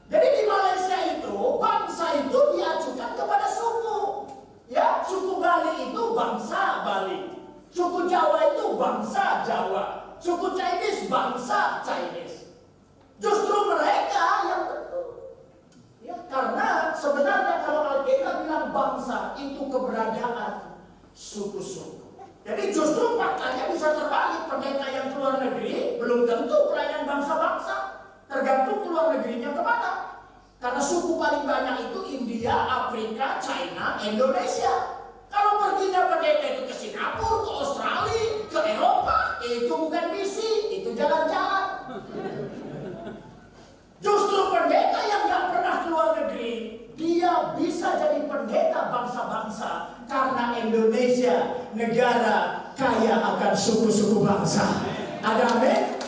Jadi di Malaysia itu bangsa itu diajukan kepada suku. Ya, suku Bali itu bangsa Bali. Suku Jawa itu bangsa Jawa. Suku Chinese bangsa Chinese. Justru mereka yang betul. Ya, karena sebenarnya kalau Alkitab bilang bangsa itu keberadaan suku-suku. Jadi justru faktanya bisa terbalik. Pendeta yang keluar negeri belum tentu pelayan bangsa-bangsa. Tergantung keluar negerinya kemana. Karena suku paling banyak itu India, Afrika, China, Indonesia. Kalau perginya pendeta itu ke Singapura, ke Australia, ke Eropa, itu bukan misi, itu jalan-jalan. Justru pendeta yang gak pernah keluar negeri, dia bisa jadi pendeta bangsa-bangsa. Karena Indonesia negara kaya akan suku-suku bangsa. Ada amin?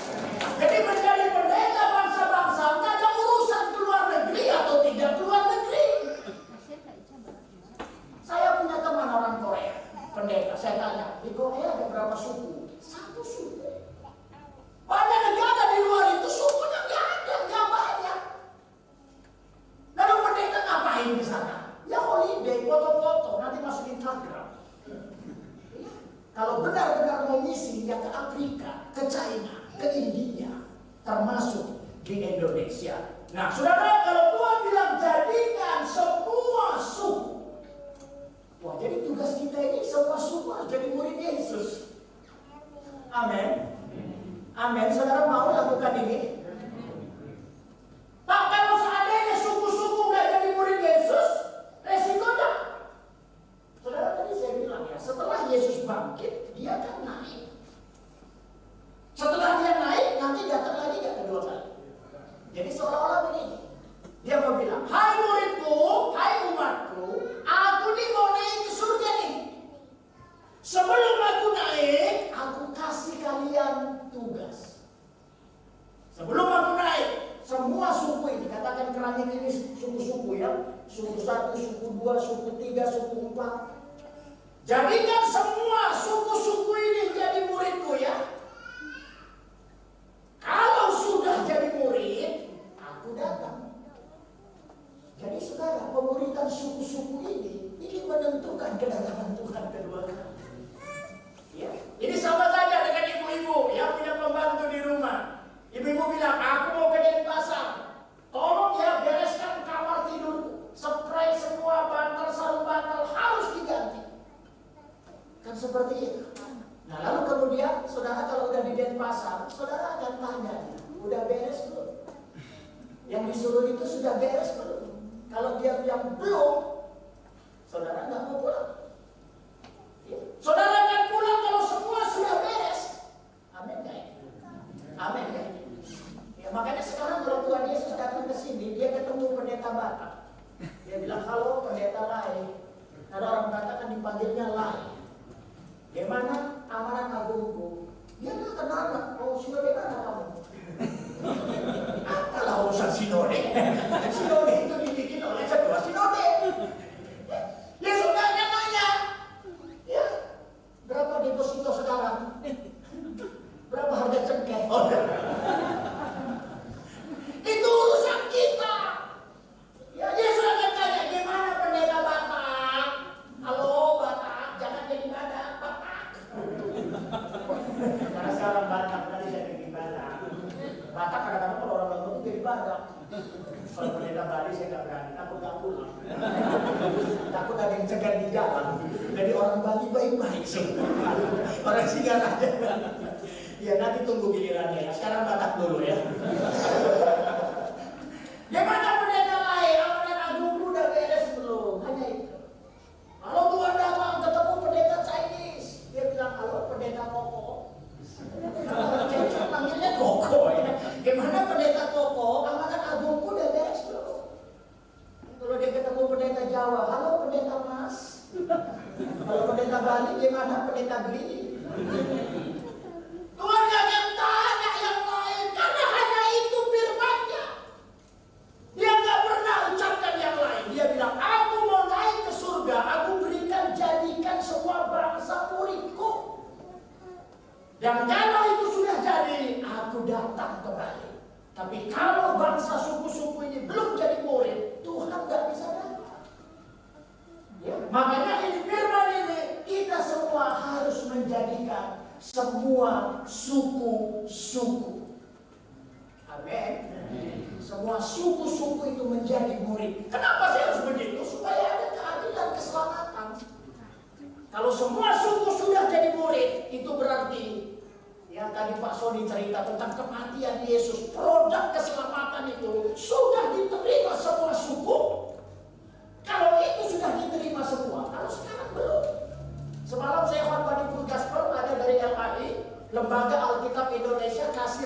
Jadi menjadi pendeta bangsa-bangsa gak ada urusan keluar negeri atau tidak keluar negeri. Saya punya teman orang Korea, pendeta. Saya tanya, di Korea ada berapa suku? Satu suku. Banyak negara di luar itu sukunya nggak ada, nggak banyak. Lalu pendeta ngapain di sana? Ya holiday, foto-foto, nanti masuk Instagram. Kalau benar-benar mau misi, ya ke Afrika, ke China, ke India, termasuk di Indonesia. Nah, saudara, kalau Tuhan bilang jadikan semua suku. Wah, jadi tugas kita ini semua suku harus jadi murid Yesus. Amin. Amin. Saudara mau lakukan ini? Pak, kalau seandainya suku-suku nggak jadi murid Yesus, resikonya. Saudara tadi saya bilang ya, setelah Yesus bangkit, dia akan naik. Setelah dia naik, nanti datang lagi nggak kedua kali. Jadi seolah-olah begini. Dia mau bilang, hai muridku, hai umatku, aku nih mau naik ke surga nih. Sebelum aku naik, aku kasih kalian tugas. Sebelum aku naik, semua suku ini, katakan Kerangin ini suku-suku ya. Suku 1, suku 2, suku 3, suku 4. Jadikan semua suku-suku ini jadi muridku ya. Kalau sudah jadi murid, aku datang. Jadi saudara, pemuridan suku-suku ini menentukan kedatangan Tuhan kedua kali. Ya. Ini sama saja dengan ibu-ibu yang punya pembantu di rumah. Ibu-ibu bilang, aku mau ke Denpasar. Tolong ya bereskan kamar tidurku. Spray semua bantal, sarung bantal harus diganti. Kan seperti itu. Nah lalu kemudian, saudara kalau udah di Denpasar, saudara akan tanya, udah beres belum? Yang disuruh itu sudah beres belum? Kalau dia bilang belum, saudara nggak mau pulang. Ya. Saudara akan pulang kalau semua sudah beres. Amin guys. Amin guys. Ya makanya sekarang kalau Tuhan Yesus datang ke sini, dia ketemu pendeta Batak. Dia bilang, halo pendeta Lai. Karena orang Batak kan dipanggilnya Lai. Gimana amanan agungku? Dia nggak kenal. Oh sudah di mana kamu? Apalah urusan sinode. Sinode itu dibikin oleh ketua sinode. Yesus nanya, ya berapa deposito sekarang? Berapa harga cengkeh? Oh, itu urusan kita. Ya Yesus akan tanya, gimana pendeta Batak? Halo Batak, jangan jadi Batak, Batak. Karena sekarang Batak tadi jadi Batak. Bali saya nggak berani, takut nggak pulang. Takut ada yang cegat di jalan. Jadi orang Bali baik-baik semua. Orang Singaraja. Ya nanti tunggu gilirannya ya. Sekarang Batak dulu ya. Gimana pendeta lain? Amanat Agung udah beres belum? Hanya itu. Kalau Tuhan datang ketemu pendeta Chinese, dia bilang halo pendeta Koko. Jadi panggilnya Koko ya. Gimana pendeta Koko? Amanat Agung udah beres belum? Kalau dia ketemu pendeta Jawa, halo pendeta Mas. Kalau pendeta Bali, gimana pendeta Gli? Tuhan gak akan tanya yang lain karena hanya itu firman-Nya. Dia gak pernah ucapkan yang lain. Dia bilang, aku mau naik ke surga, aku jadikan semua bangsa muridku. Dan kalau itu sudah jadi, aku datang kembali. Tapi kalau bangsa suku-suku ini belum jadi murid, Tuhan gak bisa datang. Ya, makanya ini firman ini, kita semua harus menjadikan semua suku-suku. Amin. Semua suku-suku itu menjadi murid. Kenapa sih harus begitu? Supaya ada keadilan, keselamatan. Kalau semua suku sudah jadi murid, itu berarti yang tadi Pak Sony cerita tentang kematian Yesus, produk keselamatan itu sudah diterima semua suku. Kalau itu sudah diterima semua, kalau sekarang belum. Semalam saya khotbah di Full Gospel, ada dari LAI, Lembaga Alkitab Indonesia, kasih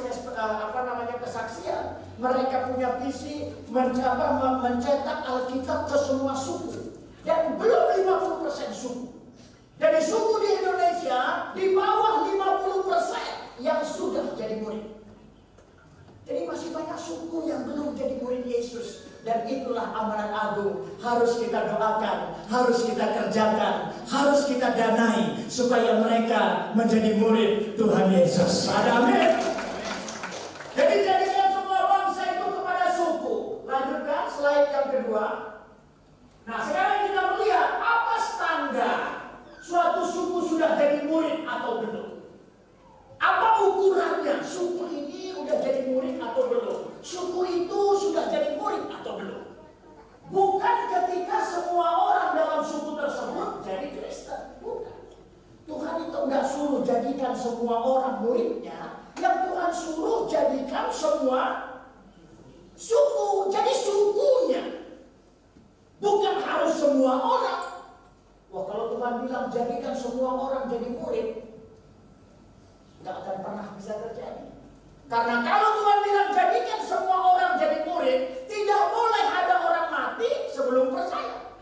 kesaksian. Mereka punya visi mencetak Alkitab ke semua suku. Dan belum 50% suku. Dari suku di Indonesia, di bawah 50% yang sudah jadi murid. Jadi masih banyak suku yang belum jadi murid Yesus. Dan itulah amanat agung. Harus kita doakan, harus kita kerjakan, harus kita danai supaya mereka menjadi murid Tuhan Yesus. Amin. Jadi jadikan semua bangsa itu kepada suku. Lanjutkan slide yang kedua. Nah sekarang kita melihat apa standar suatu suku sudah jadi murid atau belum. Apa ukurannya? Suku ini sudah jadi murid atau belum? Suku itu sudah jadi murid atau belum? Bukan ketika semua orang dalam suku tersebut jadi Kristen. Bukan. Tuhan itu enggak suruh jadikan semua orang muridnya. Yang Tuhan suruh jadikan semua suku. Jadi sukunya. Bukan harus semua orang. Wah kalau Tuhan bilang jadikan semua orang jadi murid, nggak akan pernah bisa terjadi. Karena kalau Tuhan bilang jadikan semua orang jadi murid, tidak boleh ada orang mati sebelum percaya.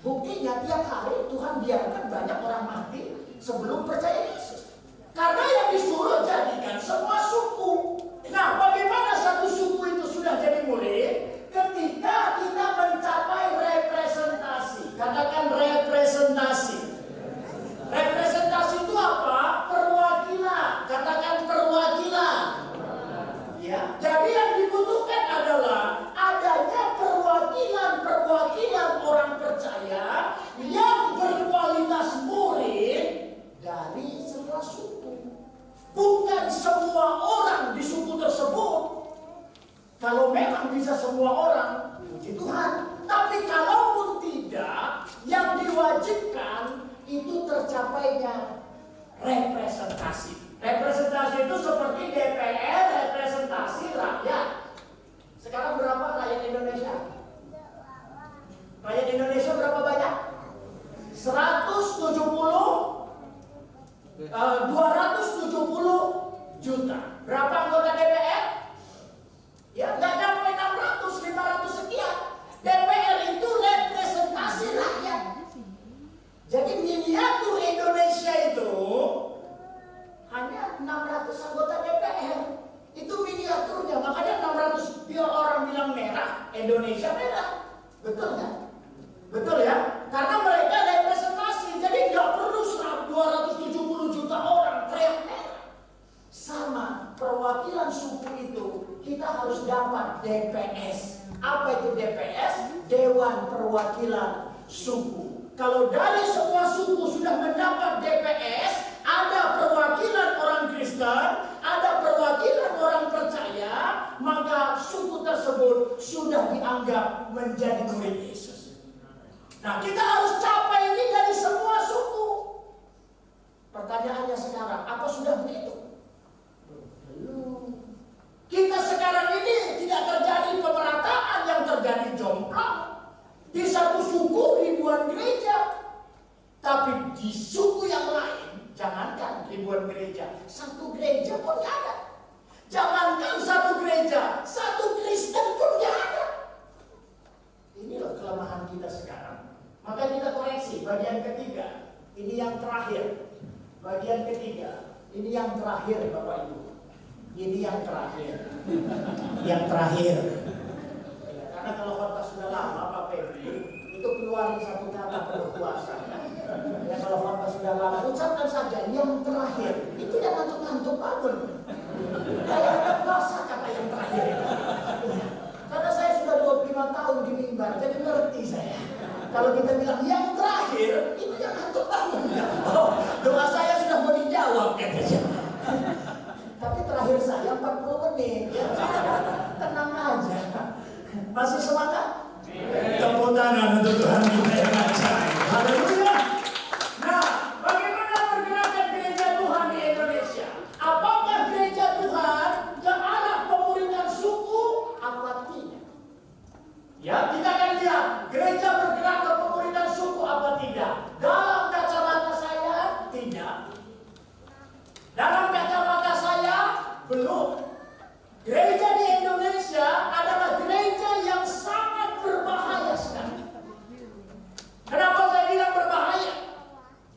Buktinya tiap hari Tuhan biarkan banyak orang mati sebelum percaya Yesus. Karena yang disuruh jadikan semua suku. Nah, bagaimana satu suku itu sudah jadi murid? Ketika kita mencapai representasi. Katakan representasi. Representasi itu apa? Perwakilan. Katakan perwakilan. Ya. Jadi yang dibutuhkan adalah adanya perwakilan orang percaya yang berkualitas murid dari semua suku. Bukan semua orang di suku tersebut. Kalau memang bisa semua orang, puji Tuhan. Tapi kalaupun tidak, yang diwajibkan itu tercapainya representasi. Representasi itu seperti DPR, representasi rakyat. Sekarang berapa rakyat Indonesia? Rakyat Indonesia berapa banyak? 270 juta. Berapa anggota DPR? Ya, nggak sampai 600, 500 sekian. DPR itu representasi rakyat. Jadi miniatur Indonesia itu hanya 600 anggota DPR. Itu miniaturnya. Makanya 600 biar orang bilang merah, Indonesia merah. Betul nggak? Betul ya? Karena mereka representasi. Jadi nggak perlu 270 juta orang teriak merah. Sama perwakilan suku itu kita harus dapat DPS. Apa itu DPS? Dewan Perwakilan Suku. Kalau dari semua suku sudah mendapat DPS, ada perwakilan orang Kristen, ada perwakilan orang percaya, maka suku tersebut sudah dianggap menjadi murid Yesus. Nah, kita harus capai ini dari semua suku. Pertanyaannya sekarang, apa sudah begitu? Belum. Kita sekarang ini tidak terjadi pemerataan, yang terjadi jomplang. Di satu suku ribuan gereja, tapi di suku yang lain, jangankan ribuan gereja, satu gereja pun tidak ada. Jangankan satu gereja, satu Kristen pun tidak ada. Inilah kelemahan kita sekarang. Maka kita koreksi bagian ketiga. Ini yang terakhir. Bagian ketiga. Ini yang terakhir, Bapak Ibu. Ini yang terakhir. Yang terakhir. Ya, karena kalau khotbah sudah lama, Pak Febri, itu keluarin satu kata berkuasa. Ya, kalau khotbah sudah lama, ucapkan saja yang terakhir. Itu yang ngantuk-ngantuk bangun. Kayak bahasa kata yang terakhir. Karena saya sudah 25 tahun di mimbar, jadi ngerti saya. Kalau kita bilang yang terakhir, itu yang ngantuk bangun. Oh, doa saya sudah mau dijawab katanya. Tapi terakhir saya 40 menit. Ya. Tenang aja. Masih semangat? Tepuk tangan untuk Tuhan kita yang ajaib. Haleluya. Nah, bagaimana pergerakan gereja Tuhan di Indonesia? Apakah gereja Tuhan ke arah pemuridan suku apa tidak? Ya, kita akan lihat gereja bergerak ke pemuridan suku apa tidak. Dalam kacamata saya, tidak. Dalam kacamata saya, belum. Gereja di Indonesia adalah gereja yang sangat berbahaya sekali. Kenapa saya bilang berbahaya?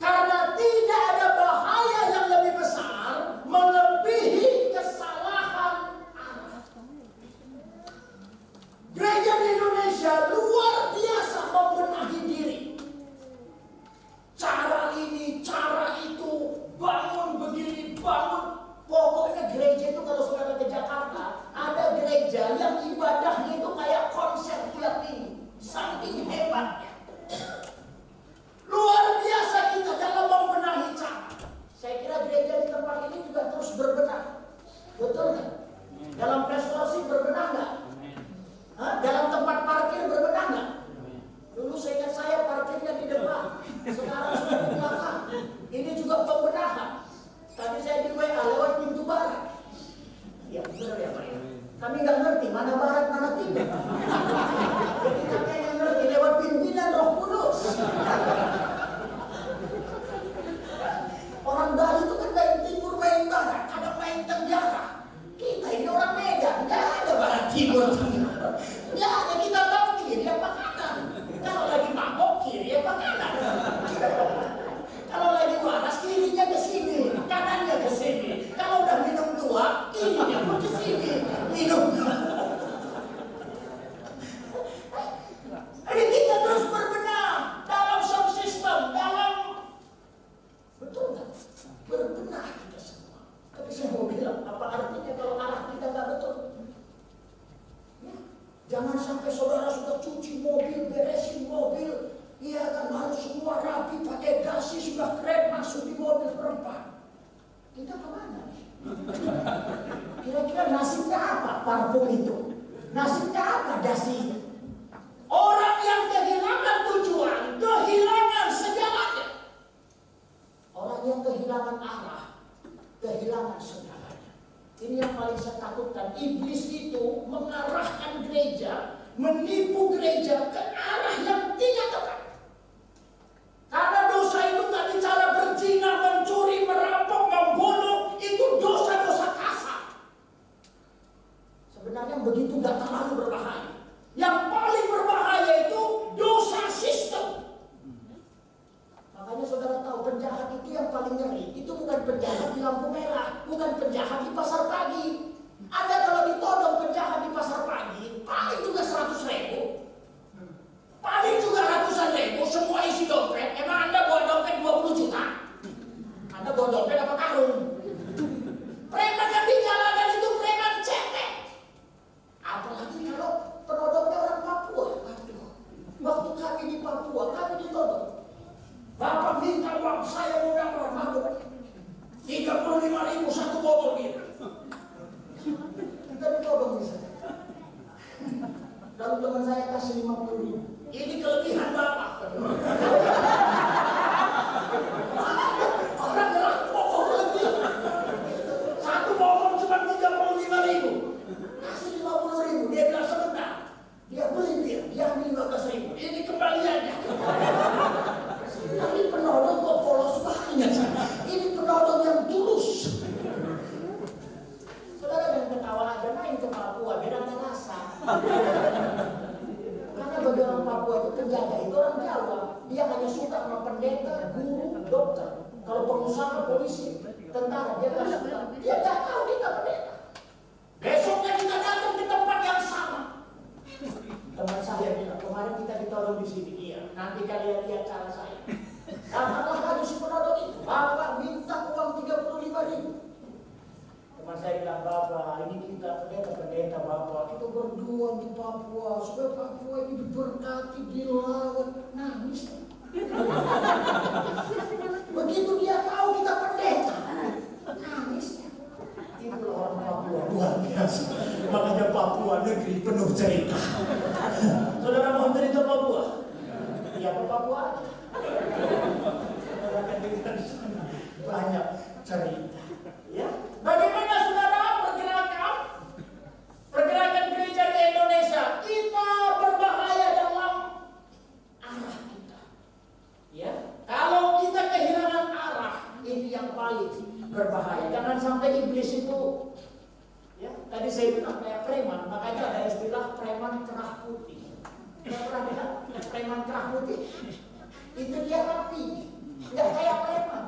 Karena tidak ada bahaya yang lebih besar melebihi kesalahan arah. Gereja di Indonesia luar biasa membenahi diri. Cara ini, cara itu, bangun begini, bangun. Pokoknya gereja itu kalau saudara ke Jakarta, ada gereja yang ibadahnya itu kayak konser tiap minggu. Saking hebatnya. Luar biasa kita dalam membenahi cara. Saya kira gereja di tempat ini juga terus berbenah. Betul nggak? Dalam restorasi berbenah nggak? Dalam tempat parkir berbenah nggak? Dulu saya ingat saya parkirnya di depan, sekarang sudah di belakang. Ini juga pembenahan. Tadi saya di WA lewat pintu barat. Ya benar ya Pak. Kami nggak ngerti mana barat mana timur. Jadi kami yang ngerti lewat pimpinan Roh Kudus. Orang Bali itu kan dari timur main barat, ada main tenggara. Kita ini orang Medan, nggak ada barat timur tengah. Nggak ada, kita tahu kiri apa kanan. Kalau lagi mabok kiri apa kanan. Kalau lagi waras kirinya ke sini, kanannya ke sini. Kalau udah minum tua, kirinya pun ke sini. Minum. Jadi kita terus berbenah dalam sound system, dalam betul nggak? Berbenah kita semua. Tapi saya mau bilang, apa artinya kalau arah kita nggak betul? Ya. Jangan sampai saudara sudah cuci mobil, beresin mobil. Iya kan harus semua rapi, pakai dasi sudah keren, masuk di mobil perempat. Kita kemana nih? Kira-kira nasibnya apa parfum itu? Nasibnya apa dasi itu? Orang yang kehilangan tujuan, kehilangan segalanya. Orang yang kehilangan arah, kehilangan segalanya. Ini yang paling saya takutkan. Iblis itu mengarahkan gereja, menipu gereja ke arah yang tidak tepat. Karena dosa itu tadi cara berzina, mencuri, merampok, membunuh, itu dosa-dosa kasar. Sebenarnya begitu gak terlalu berbahaya. Yang paling berbahaya itu dosa sistem. Makanya saudara tahu penjahat itu yang paling ngeri. Itu bukan penjahat di lampu merah, bukan penjahat di pasar pagi. Anda kalau ditodong penjahat di pasar pagi, paling juga 100.000. Paling juga ratusan ribu, semua isi dompet. Emang Anda bawa dompet 20 juta? Anda bawa dompet apa karung? Preman yang di jalanan itu preman cetek. Apalagi kalau penodongnya orang Papua. Waktu kami di Papua, kami ditodong. Bapak minta uang, saya undang orang mabuk. 35.000 satu botol gitu. Kita ditodong di sana. Lalu teman saya kasih 50 pendeta, guru, dokter. Kalau pengusaha, polisi, tentara, dia nggak tahu kita pendeta. Besoknya kita datang di tempat yang sama. Teman saya bilang, kemarin kita ditolong di sini. Iya, nanti kalian lihat cara saya. Datanglah lalu si penodong itu, Bapak minta uang 35.000. Teman saya bilang, Bapak, ini kita pendeta Bapak, kita berdoa di Papua supaya Papua ini diberkati, dilawat, nangis. Begitu dia tahu kita pendeta, nangis. Itu orang Papua luar biasa. Makanya Papua negeri penuh cerita. Saudara mau cerita Papua? Ya ke Papua aja. Banyak cerita. Ya, bagaimana saudara pergerakan gereja di Indonesia? Kita berbahaya dalam arah kita. Ya, kalau kita kehilangan arah, ini yang paling berbahaya. Jangan sampai iblis itu, ya, tadi saya bilang kayak preman, makanya ada istilah preman kerah putih. Tidak pernah lihat preman kerah putih? Itu dia rapi, nggak kayak preman.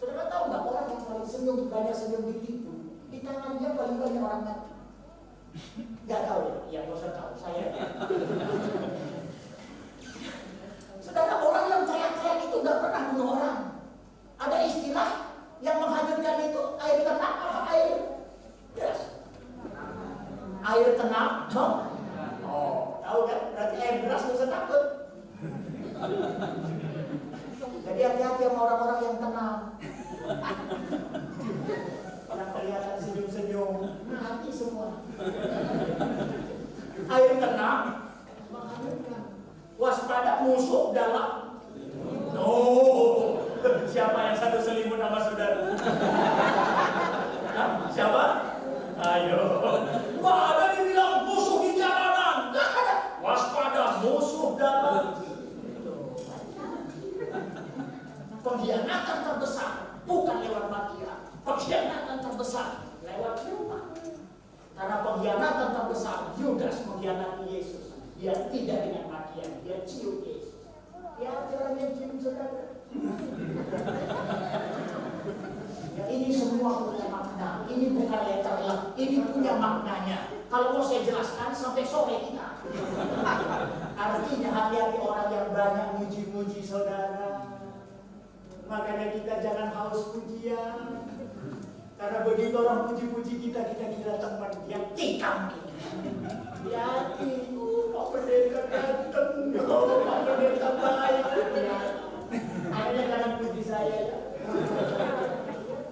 Saudara tahu nggak orang yang paling senyum, banyak senyum ditipu, di tangannya paling banyak orang mati. Nggak tahu ya? Ya, nggak usah tahu, saya. Saudara, orang yang teriak-teriak itu nggak pernah bunuh orang. Ada istilah yang menghadirkan itu air tenang apa air deras? Air tenang, no? Oh, tahu kan? Berarti air deras nggak usah takut. Jadi hati-hati sama orang-orang yang tenang. Yang kelihatan senyum-senyum, mati semua. Air tenang, menghadirkan. Waspada musuh dalam. Oh, siapa yang satu selimut sama saudara? Hah? Siapa? Ayo. Nggak ada dibilang musuh di jalanan. Nggak ada. Waspada musuh dalam. Pengkhianatan terbesar bukan lewat media. Pengkhianatan terbesar lewat rumah. Karena pengkhianatan terbesar Yudas mengkhianati Yesus. Dia tidak dengan makian, dia cium Yesus. Ya, jalannya cium saudara. Ya, ini semua punya makna. Ini bukan letterlah, ini punya maknanya. Kalau mau saya jelaskan sampai sore kita. Artinya hati-hati orang yang banyak muji-muji saudara. Makanya kita jangan haus pujian. Karena begitu orang puji-puji kita kira teman yang tikam kita. Hati-hati, Pak Pendeta ganteng, Pak Pendeta baik. Akhirnya jangan puji saya ya.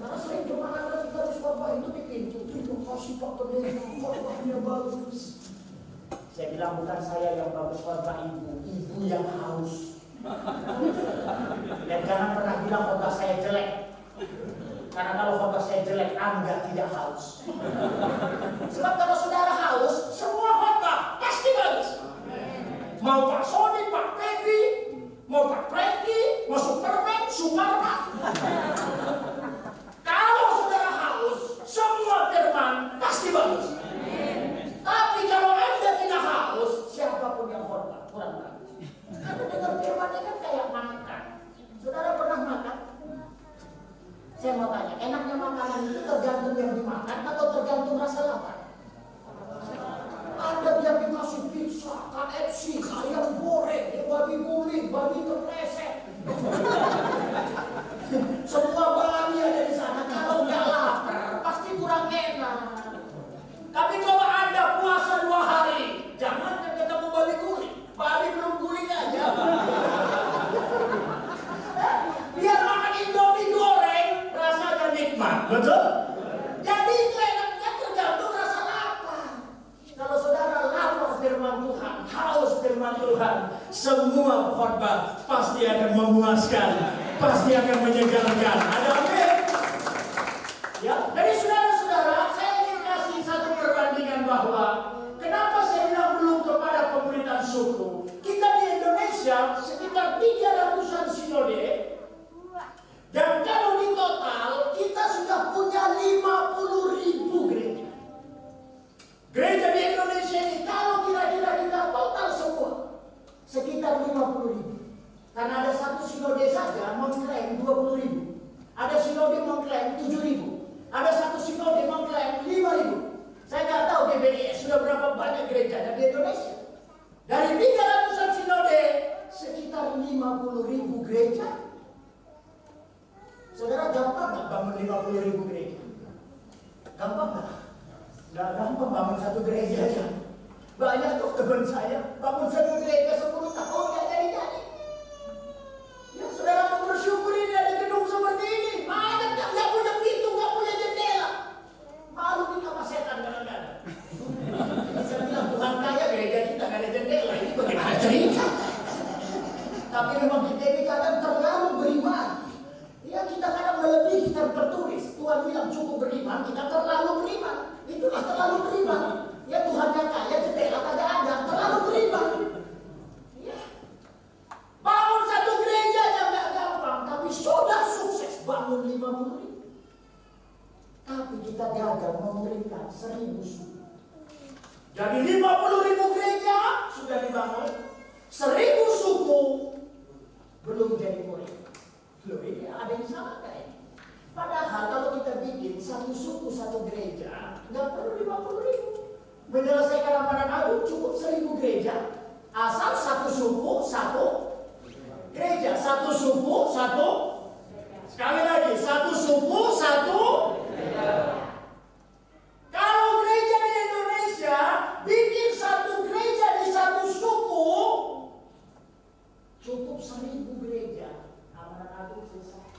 Karena sering kemana kita harus bapak itu di pintu. Terima kasih Pak Pendeta, khotbahnya bagus. Saya bilang bukan saya yang bagus khotbah ibu yang haus. Dan jangan pernah bilang khotbah saya jelek. Karena kalau khotbah saya jelek, Anda tidak haus. Sebab kalau saudara haus, semua khotbah pasti bagus. Mau Pak Sony, Pak Pedi, mau Pak Predi, mau Superman, Superman. Kalau saudara haus, semua firman pasti bagus. Tapi kalau Anda tidak haus, siapapun yang khotbah kurang bagus. Anda dengar firmannya kan kayak makan. Saudara pernah makan? Saya mau tanya, enaknya makanan itu tergantung yang dimakan atau tergantung rasa lapar? Ada yang dikasih pizza, KFC, ayam goreng, babi guling, babi terpleset. Semua babi ada di sana. Kalau nggak lapar, pasti kurang enak. Tapi kalau Anda puasa 2 hari, jangan ketemu babi guling. Babi belum guling aja. Biar makan Indomie goreng, rasanya nikmat, betul? Jadi itu enaknya tergantung rasa lapar. Kalau saudara lapar firman Tuhan, haus firman Tuhan, semua khotbah pasti akan memuaskan, pasti akan menyegarkan. Ada amin? Ya, jadi saudara-saudara, saya ingin kasih satu perbandingan bahwa kenapa saya bilang belum kepada pemerintahan suku. Kita di Indonesia sekitar 300-an sinode. Dan kalau di total kita sudah punya 50.000 gereja. Gereja di Indonesia ini kalau kira-kira kita total semua sekitar 50.000. Karena ada satu Saudara, gampang nggak bangun 50.000 gereja? Gampang nggak? Nggak gampang bangun satu gereja aja. Banyak tuh teman saya bangun satu gereja 10 tahun nggak jadi-jadi. Ya saudara mau bersyukur ini ada gedung seperti ini. Banyak yang nggak punya pintu, nggak punya jendela. Malu kita sama setan kadang-kadang. Saya bilang Tuhan kaya, gereja kita nggak ada jendela. Ini bagaimana cerita? Tapi memang kita ini kadang terlalu beriman. Ya kita kadang melebihi tertulis. Tuhan bilang cukup beriman, kita terlalu beriman. Itulah terlalu beriman. Ya Tuhan yang kaya, jendela kagak ada, terlalu beriman. Ya. Bangun satu gereja aja nggak gampang, tapi sudah sukses bangun 50.000. Tapi kita gagal memberikan 1.000 suku. Jadi 50.000 gereja sudah dibangun, 1.000 suku belum jadi murid. Loh ini ada yang salah kayaknya. Padahal kalau kita bikin satu suku satu gereja nggak perlu 50.000. Menyelesaikan Ramadan Agung cukup 1.000 gereja. Asal satu suku satu gereja, satu suku satu. Sekali lagi, satu suku satu. Kalau gereja di Indonesia bikin satu gereja di satu suku, cukup 1.000 gereja. Ramadan Agung selesai.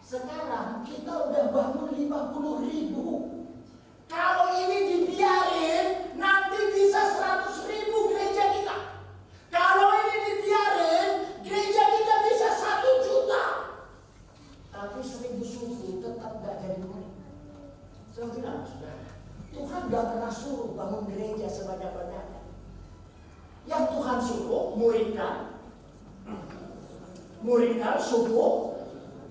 Sekarang kita udah bangun 50.000. Kalau ini dibiarin, nanti bisa 100.000 gereja kita. Kalau ini dibiarin, gereja kita bisa 1 juta. Tapi 1.000 suku tetap gak jadi murid. Saya bilang, saudara, Tuhan gak pernah suruh bangun gereja sebanyak-banyaknya. Yang Tuhan suruh, muridkan suku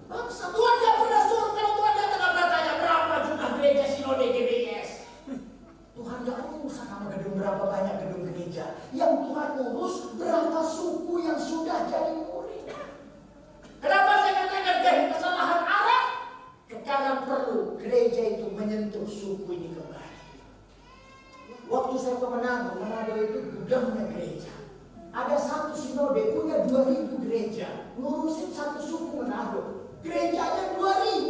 bangsa. Tuhan gak pernah suruh. Kalau Tuhan datang gak bertanya berapa juta gereja Sinode GBS. Tuhan gak urusan sama gedung berapa banyak gedung gereja. Yang Tuhan urus berapa suku yang sudah jadi murid. Kenapa saya katakan kesalahan arah? Sekarang perlu gereja itu menyentuh suku ini kembali. Waktu saya ke Manado itu gudangnya gereja. Ada satu sinode punya 2.000 gereja, ngurusin satu suku Manado. Gerejanya 2.000,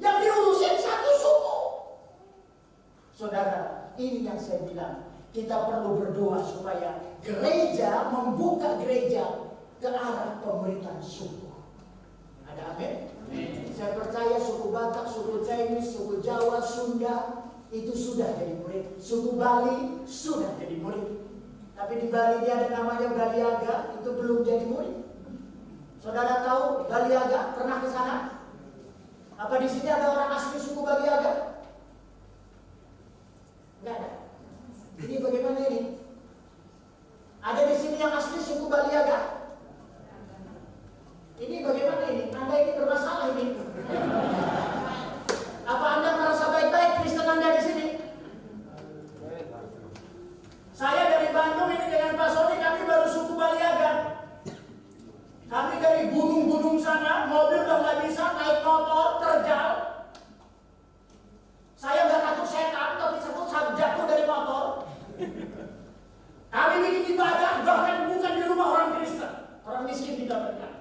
yang diurusin satu suku. Saudara, ini yang saya bilang, kita perlu berdoa supaya gereja membuka gereja ke arah pemerintahan suku. Ada amin? Saya percaya suku Batak, suku Chinese, suku Jawa, Sunda itu sudah jadi murid. Suku Bali sudah jadi murid. Tapi di Bali dia ada namanya Baliaga, itu belum jadi murid. Saudara tahu Baliaga? Pernah ke sana? Apa di sini ada orang asli suku Baliaga? Enggak ada. Ini bagaimana ini? Ada di sini yang asli suku Baliaga? Ini bagaimana ini? Anda ini bermasalah ini. Apa Anda merasa baik-baik Kristen Anda di sini? Saya dari Bandung ini dengan Pak Sony, kami baru suku Baliaga. Kami dari gunung-gunung sana, mobil udah nggak bisa, naik motor, terjal. Saya nggak takut setan, tapi takut jatuh dari motor. Kami bikin ibadah, bahkan bukan di rumah orang Kristen. Orang miskin tidak berkat.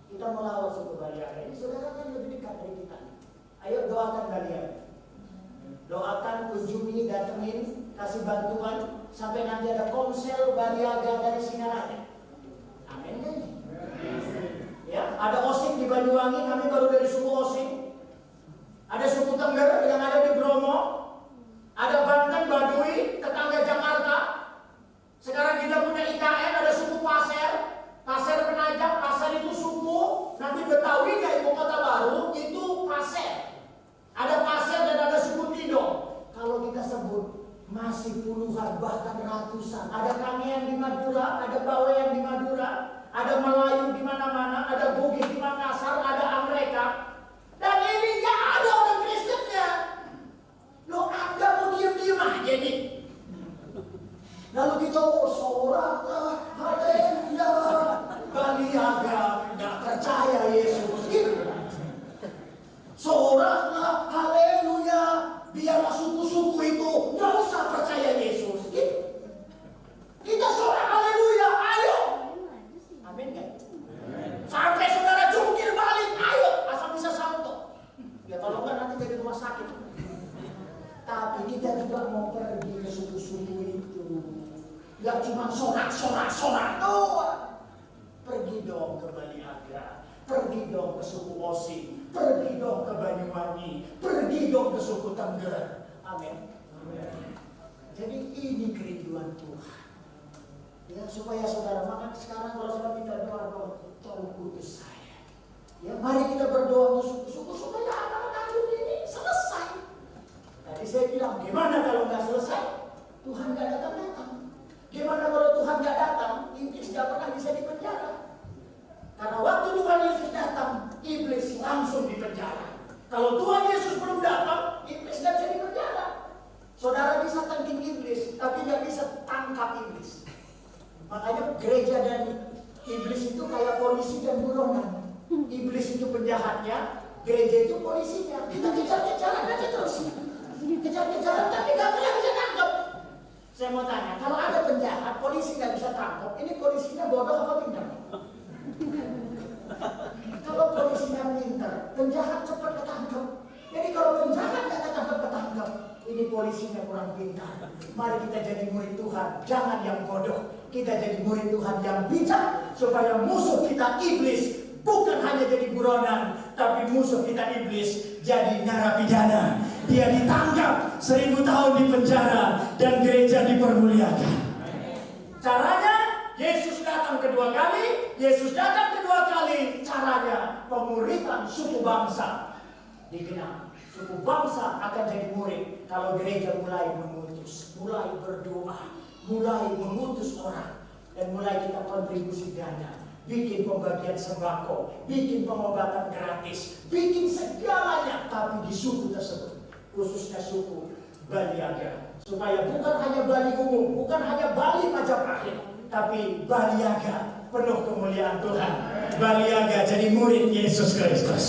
Kita melawan suku Baliaga. Ini saudara kan lebih dekat dari kita. Ayo doakan Baliaga. Doakan, kunjungi, datengin, kasih bantuan, sampai nanti ada komsel Baliaga dari Singaraja. Amin kan? Ya, ada Osing di Banyuwangi, kami baru dari suku Osing. Ada suku Tengger yang ada di Bromo. Ada Banten, Baduy, tetangga Jakarta. Sekarang kita punya IKN, ada suku Pasir, Pasir Penajam, Pasir itu suku. Nanti Betawi ke ibu kota baru itu Pasir. Ada Pasir dan ada suku Tidong. Kalau kita sebut masih puluhan bahkan ratusan. Ada Kangean di Madura, ada Bawean di Madura, ada Melayu di mana-mana, ada Bugis di Makassar, ada Amerika. Dan ini nggak ada orang Kristennya. Loh, Anda mau diam-diam aja nih. Lalu kita sorak, haleluya, Baliaga nggak percaya Yesus. Soraklah, haleluya, biarlah suku-suku itu nggak usah percaya Yesus. Kita sorak haleluya, ayo Jangan cuma sorak doang. Pergi dong ke Baliaga, pergi dong ke suku Osing, pergi dong ke Banyuwangi, pergi dong ke suku Tengger. Amin. Jadi ini kerinduan Tuhan. Ya, supaya saudara, maka sekarang kalau saudara minta doa, tolong kudus saya. Ya, mari kita berdoa untuk suku-suku supaya anak-anak ini selesai. Tadi saya bilang, gimana kalau nggak selesai? Tuhan nggak datang. Gimana kalau Tuhan nggak datang? Iblis nggak pernah bisa dipenjara. Karena waktu Tuhan Yesus datang, iblis langsung dipenjara. Kalau Tuhan Yesus belum datang, iblis nggak bisa dipenjara. Saudara bisa tangkap iblis, tapi nggak bisa tangkap iblis. Makanya gereja dan iblis itu kayak polisi dan buronan. Iblis itu penjahatnya, gereja itu polisinya. Kita kejar-kejaran aja terus. Kejar-kejaran tapi nggak pernah bisa tangkap. Saya mau tanya, kalau ada penjahat, polisi nggak bisa tangkap, ini polisinya bodoh apa pintar? Kalau polisinya pintar, penjahat cepat ketangkap. Jadi kalau penjahat nggak ketangkap, ini polisinya kurang pintar. Mari kita jadi murid Tuhan, jangan yang bodoh. Kita jadi murid Tuhan yang bijak, supaya musuh kita iblis bukan hanya jadi buronan, tapi musuh kita iblis jadi narapidana. Dia ditangkap 1000 tahun di penjara dan gereja dipermuliakan. Caranya Yesus datang kedua kali. Caranya pemuritan suku bangsa digenap. Suku bangsa akan jadi murid kalau gereja mulai mengutus, mulai berdoa, mulai mengutus orang, dan mulai kita kontribusi dana, bikin pembagian sembako, bikin pengobatan gratis, bikin segalanya, tapi di suku tersebut, khususnya suku Baliaga, supaya bukan hanya Bali umum, bukan hanya Bali Majapahit, tapi Baliaga penuh kemuliaan Tuhan. Baliaga jadi murid Yesus Kristus.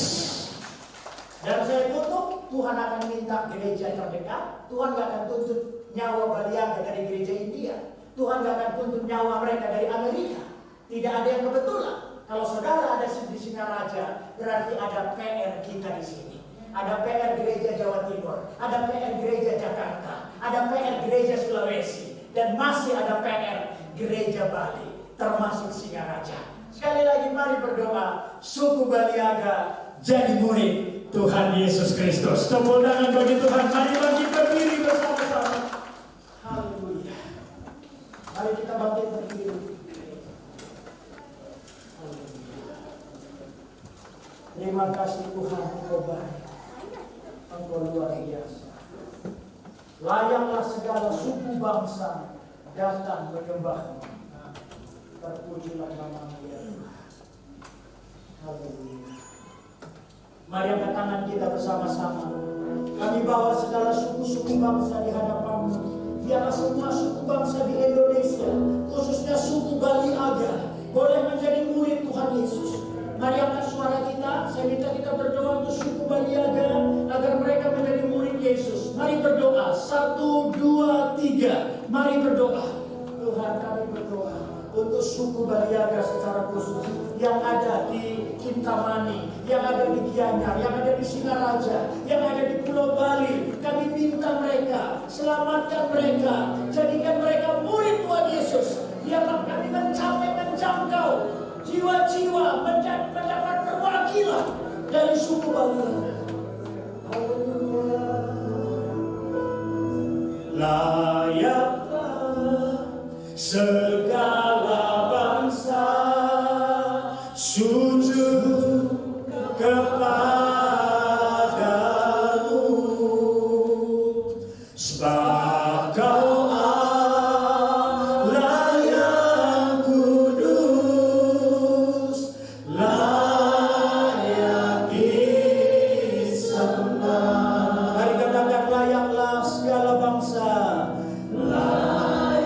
Dan saya tutup, Tuhan akan minta gereja terdekat. Tuhan gak akan tuntut nyawa Baliaga dari gereja India. Tuhan gak akan tuntut nyawa mereka dari Amerika. Tidak ada yang kebetulan. Kalau saudara ada di Singaraja, berarti ada PR kita di sini. Ada PR gereja Jawa Timur, ada PR gereja Jakarta, ada PR gereja Sulawesi, dan masih ada PR gereja Bali, termasuk Singaraja. Sekali lagi mari berdoa, suku Baliaga jadi murid Tuhan Yesus Kristus. Tepuk tangan bagi Tuhan. Mari bangkit berdiri bersama-sama. Haleluya. Mari kita bangkit berdiri. Terima kasih Tuhan, Engkau baik, Engkau luar biasa. Layaklah segala suku bangsa datang menyembah-Mu. Terpujilah nama-Mu ya Tuhan. Haleluya. Mari angkat tangan kita bersama-sama. Kami bawa segala suku-suku bangsa di hadapan-Mu. Biarlah semua suku bangsa di Indonesia, khususnya suku Baliaga, boleh menjadi murid Tuhan Yesus. Mari angkat suara kita. Saya minta kita berdoa untuk suku Baliaga agar mereka menjadi murid Yesus. Mari berdoa. 1, 2, 3. Mari berdoa. Tuhan, kami berdoa untuk suku Baliaga secara khusus yang ada di Kintamani, yang ada di Gianyar, yang ada di Singaraja, yang ada di Pulau Bali. Kami minta mereka, selamatkan mereka, jadikan mereka murid Tuhan Yesus. Biarlah kami menjangkau jiwa-jiwa, mendapat perwakilan dari suku Baliaga. Layaklah segala bangsa sujud kepadamu, sebab Kau Allah yang kudus, layak disembah. Mari katakan, layaklah segala bangsa. Layaklah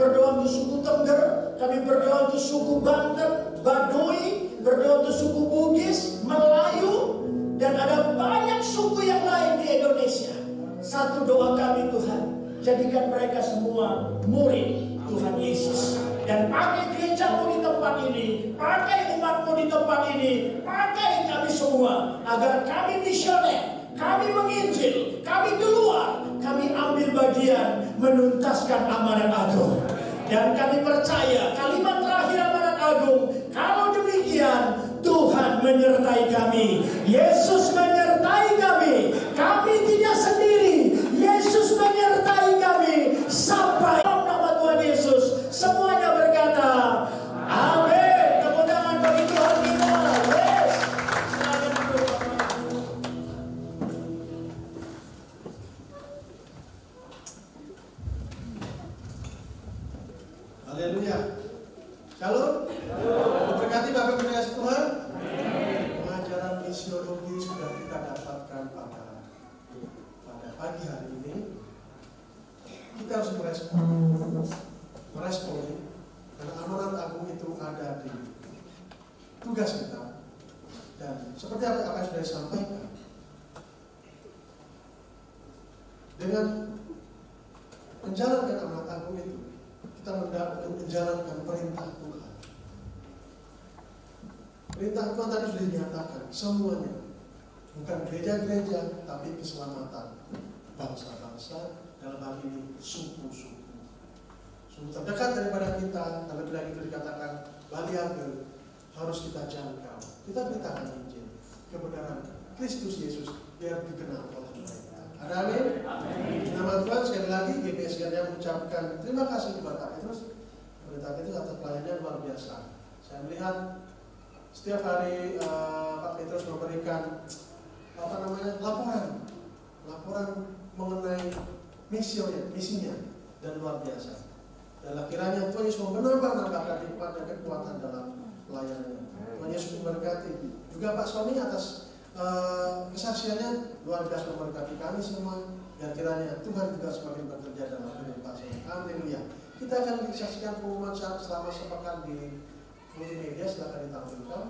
berdoa untuk suku Tengger, kami berdoa untuk suku Banten, Baduy, berdoa untuk suku Bugis, Melayu, dan ada banyak suku yang lain di Indonesia. Satu doa kami Tuhan, jadikan mereka semua murid Tuhan Yesus. Dan pakai gerejamu di tempat ini, pakai umatmu di tempat ini, pakai kami semua, agar kami misioner, kami menginjil, kami keluar, kami ambil bagian menuntaskan amanat agung. Dan kami percaya kalimat terakhir amanat agung, kalau demikian Tuhan menyertai kami, Yesus menyertai kami, kami tidak sendiri, Yesus menyertai kami sampai nama Tuhan Yesus. Semuanya berkata amin. Tepuk tangan bagi Tuhan kita. Yes. Silakan duduk. Haleluya. Shalom. Berkati Bapak Penasehat Tuhan. Pengajaran misiologi sudah kita dapatkan pada pagi hari ini. Kita harus merespon karena amanat agung itu ada di tugas kita. Dan seperti apa yang sudah disampaikan, dengan menjalankan amanat agung itu, kita menjalankan perintah Tuhan. Perintah Tuhan tadi sudah dinyatakan semuanya, bukan gereja-gereja, tapi keselamatan bangsa-bangsa, dalam hal ini suku-suku. Suku terdekat daripada kita, terlebih lagi itu dikatakan Baliage, harus kita jangkau. Kita beritakan Injil, kebenaran Kristus Yesus, biar dikenal oleh mereka. Ada amin? Nama Tuhan, sekali lagi GPS Ganda mengucapkan terima kasih kepada Pak Petrus. Pendeta Petrus atas pelayanannya luar biasa. Saya melihat setiap hari Pak Petrus memberikan laporan mengenai misinya, dan luar biasa. Dan kiranya Tuhan Yesus menambahkan hikmat dan kekuatan dalam pelayanannya. Tuhan Yesus memberkati juga Pak Sony atas kesaksiannya, luar biasa memberkati kami semua. Dan kiranya Tuhan juga semakin bekerja dalam hidup Pak Sony. Haleluya. Kita akan disaksikan pengumuman selama sepekan di multimedia. Silakan ditampilkan.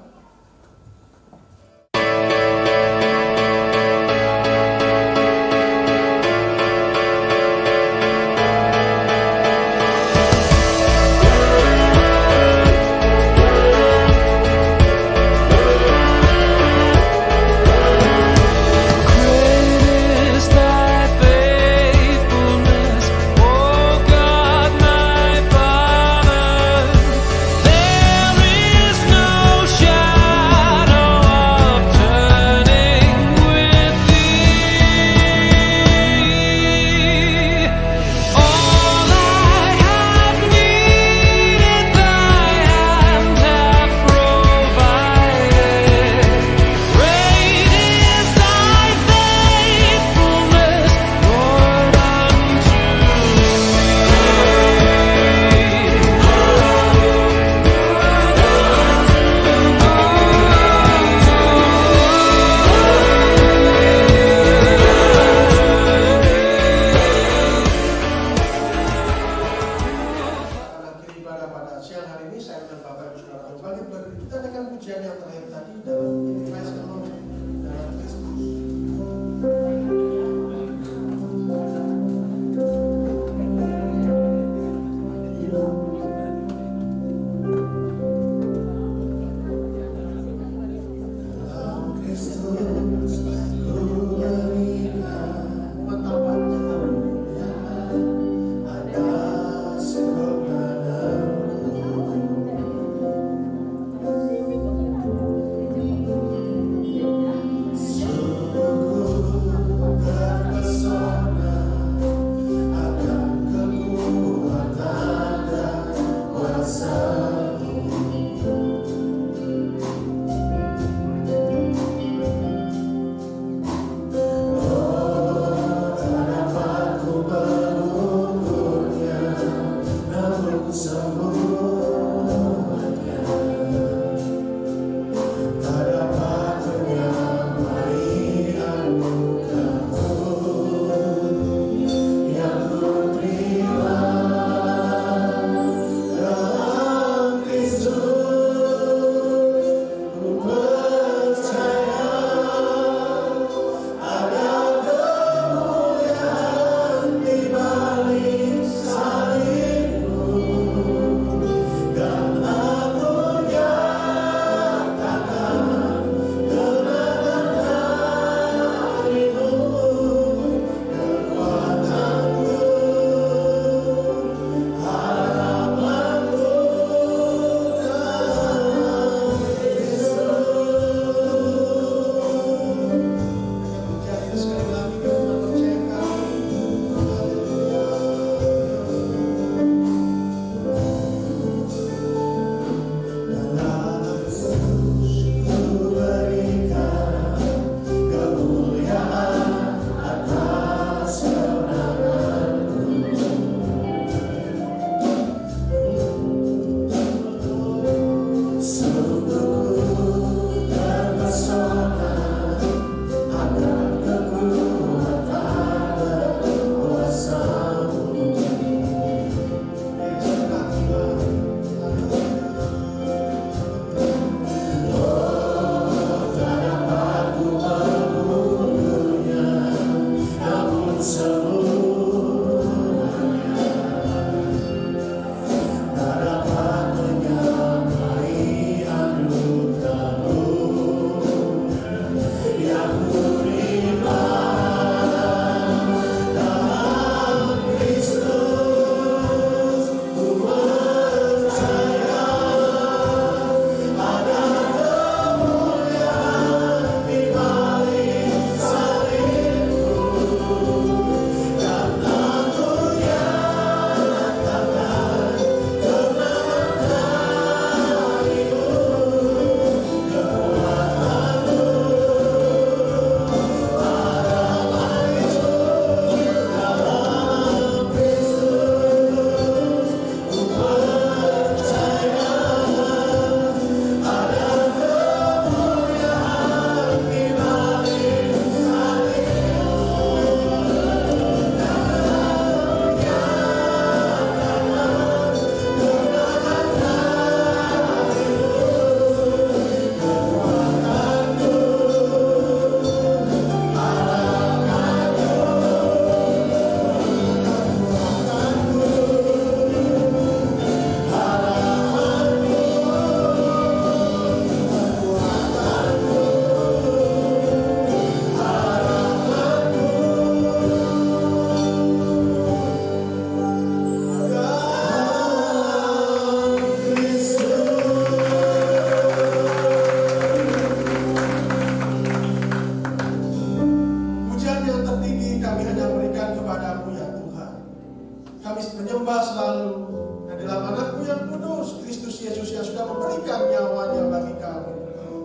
Kristus Yesus yang sudah memberikan nyawanya bagi kami.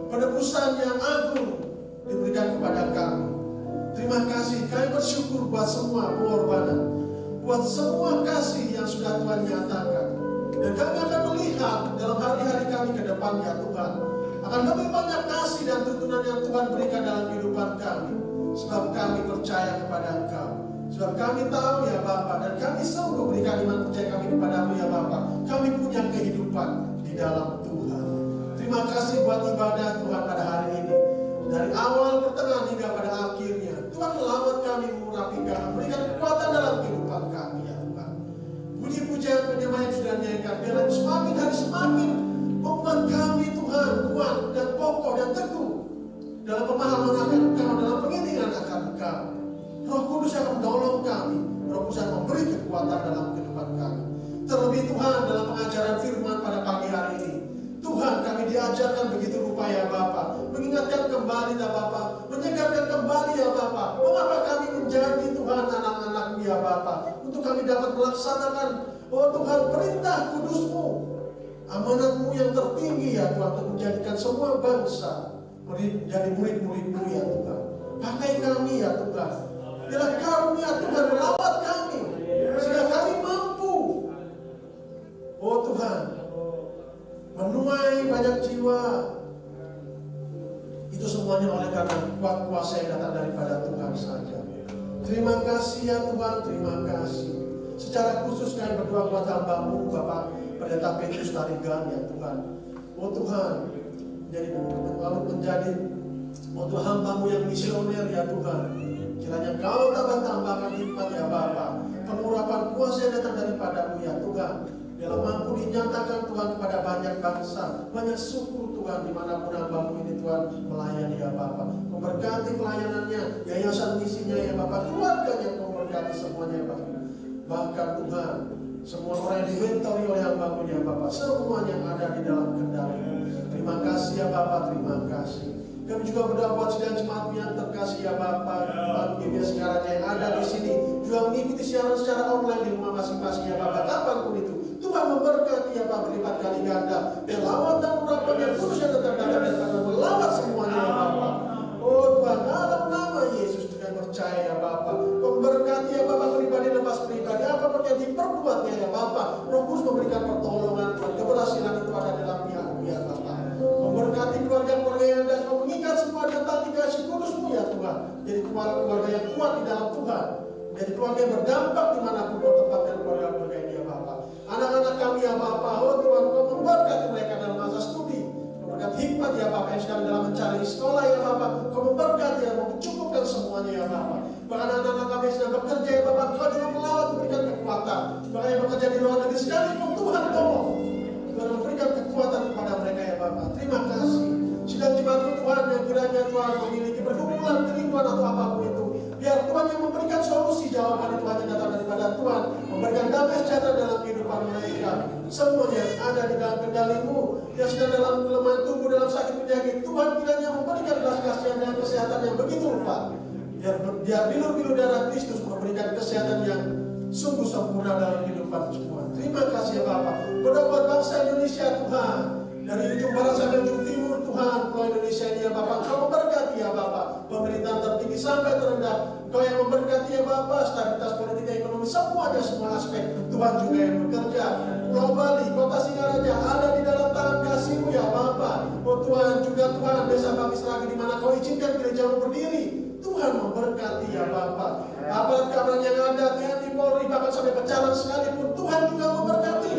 Penebusan yang agung diberikan kepada kami. Terima kasih, kami bersyukur buat semua pengorbanan, buat semua kasih yang sudah Tuhan nyatakan. Dan kami akan melihat dalam hari-hari kami ke depan ya Tuhan, akan lebih banyak kasih dan tuntunan yang Tuhan berikan dalam kehidupan kami. Sebab kami percaya kepada Engkau. Sebab kami tahu ya Bapa, dan kami sungguh berikan iman percaya kami kepadamu ya Bapa. Kami punya kehidupan di dalam Tuhan. Terima kasih buat ibadah Tuhan pada hari ini. Dari awal, pertengahan hingga pada akhirnya, Tuhan melawat kami, mengurapi kami, memberikan kekuatan dalam kehidupan kami ya Tuhan. Puji-pujian penyembah yang sudah nyanyikan, biarlah semakin hari semakin membuat kami Tuhan kuat dan kokoh dan teguh dalam pemahaman akan Engkau, dalam pengiringan akan Engkau. Roh Kudus akan menolong kami, Roh Kudus akan memberi kekuatan dalam kehidupan kami. Terlebih Tuhan dalam pengajaran firman pada pagi hari ini, Tuhan kami diajarkan begitu rupa ya Bapa, mengingatkan kembali ya Bapa, menyegarkan kembali ya Bapa, mengapa kami menjadi Tuhan anak-anak-Mu ya Bapa, untuk kami dapat melaksanakan oh Tuhan perintah kudus-Mu, amanat-Mu yang tertinggi ya Tuhan, untuk menjadikan semua bangsa menjadi murid-murid-Mu ya Tuhan. Pakai kami ya Tuhan, biarlah karunia Tuhan melawat kami, sehingga kami mampu oh Tuhan menuai banyak jiwa. Itu semuanya oleh karena kuat kuasa yang datang daripada Tuhan saja. Terima kasih ya Tuhan, terima kasih. Secara khusus kami berdoa buat hamba-Mu Bapak Pendeta Petrus Tarigan ya Tuhan. Oh Tuhan, menjadi untuk hamba-Mu yang misioner ya Tuhan. Kiranya Kau tambah-tambahkan hikmat ya Bapa, pengurapan kuasa yang datang daripada-Mu ya Tuhan. Biarlah mampu dinyatakan Tuhan kepada banyak bangsa, banyak suku Tuhan, dimanapun hamba-Mu ini Tuhan melayani ya Bapa. Memberkati pelayanannya, yayasan misinya ya Bapa, keluarganya memberkati semuanya ya Bapa. Bahkan Tuhan, semua orang yang dibentori oleh hamba-Mu ya Bapa, semuanya yang ada di dalam kendali-Mu. Terima kasih ya Bapa, terima kasih. Kami juga berdoa buat sidang jemaat yang terkasih ya Bapa, Bagi sekarang yang ada di sini juga mengikuti siaran secara online di rumah masing-masing ya Bapa, kapanpun itu. Tuhan memberkati ya Bapa berlipat kali ganda. Dan lawat dan urapan yang kudus yang datang-datang dan akan melawat semuanya ya Bapa. Oh Tuhan, dalam nama Yesus dengan percaya ya Bapa. Memberkati ya Bapa pribadi lepas pribadi. Apapun yang diperbuatnya ya Bapa. Roh Kudus memberikan pertolongan dan keberhasilan itu ada dalam pihak-Mu ya Bapa. Memberkati keluarga-keluarga yang ada, mengikat semua datang di kasih kudus-Mu ya Tuhan. Jadi keluarga yang kuat di dalam Tuhan. Jadi keluarga yang berdampak dimanapun Kau tempatkan keluarga-keluarga ini ya Bapa. Anak-anak kami ya Bapa, oh Tuhan Kau memberkati mereka dalam masa studi. Memberkati hikmat ya Bapa yang sedang dalam mencari sekolah ya Bapa. Kau memberkati ya, mencukupkan semuanya ya Bapa. Bahkan anak-anak kami yang sedang bekerja ya Bapa, Kau juga melawat memberikan kekuatan. Bahkan yang bekerja di luar negeri sekalipun Tuhan tolong. Tuhan memberikan kekuatan kepada mereka ya Bapa. Terima kasih. Sidang jemaat-Mu Tuhan yang kiranya Tuhan memiliki pergumulan, kerinduan atau apapun itu. Biar Tuhan yang memberikan solusi jawaban itu hanya datang daripada Tuhan. Memberikan damai sejahtera dalam kehidupan mereka. Semuanya ada di dalam kendali-Mu. Yang sedang dalam kelemahan tubuh, dalam sakit penyakit, Tuhan kiranya memberikan belas kasihan dan kesehatan yang begitu rupa. Biar bilur-bilur darah Kristus memberikan kesehatan yang sungguh sempurna dalam kehidupan semua. Terima kasih ya Bapa. Berdoa buat bangsa Indonesia Tuhan. Dari ujung barat sampai ujung timur Tuhan, Kau Indonesia ini ya Bapa. Kau memberkati ya Bapa. Pemerintahan tertinggi sampai terendah. Kau yang memberkati ya Bapa. Stabilitas politik dan ekonomi semuanya, semua aspek. Tuhan juga yang bekerja. Pulau Bali, Kota Singaraja ada di dalam tangan kasih-Mu ya Bapa. Oh Tuhan, juga Tuhan Desa Baptis Ragi di mana Kau izinkan gereja-Mu berdiri. Tuhan memberkati ya Bapa. Aparat keamanan yang ada, TNI, Polri, bahkan sampai pecalang sekalipun, Tuhan juga memberkati.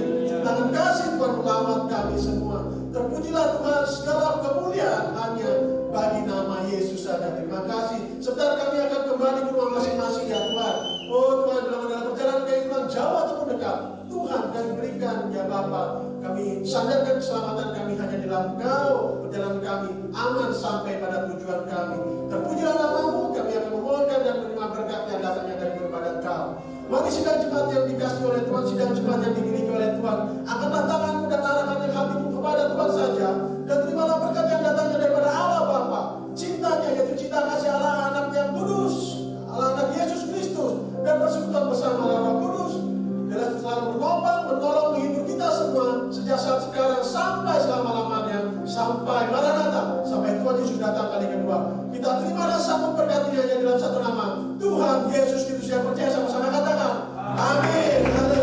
Tangan kasih Tuhan melawat kami semua. Terpujilah Tuhan, segala kemuliaan hanya bagi nama Yesus saja. Terima kasih. Sebentar kami akan kembali ke rumah masing-masing ya Tuhan. Oh Tuhan, dalam perjalanan kehidupan jauh ataupun dekat, Tuhan kami berikan ya Bapa. Kami sandarkan keselamatan kami hanya di dalam Kau. Perjalanan kami aman sampai pada tujuan kami. Terpujilah nama-Mu, kami akan memohonkan dan menerima berkat yang datangnya daripada Kau. Mari sidang jemaat yang dikasih oleh Tuhan, sidang jemaat yang dimiliki oleh Tuhan, angkatlah tangan-Mu dan arahkan hati-Mu kepada Tuhan saja, dan terimalah berkat yang datangnya daripada Allah Bapa. Cintanya yaitu cinta kasih Allah anak yang kudus, Allah anak Yesus Kristus, dan persekutuan bersama Allah Roh Kudus. Dia selalu menopang, menolong, menghibur kita semua sejak saat sekarang sampai Maranatha, sampai Tuhan Yesus datang kali kedua. Kita terima dan sambut berkat-Nya dalam satu nama Tuhan Yesus Kristus yang percaya sama-sama katakan amin.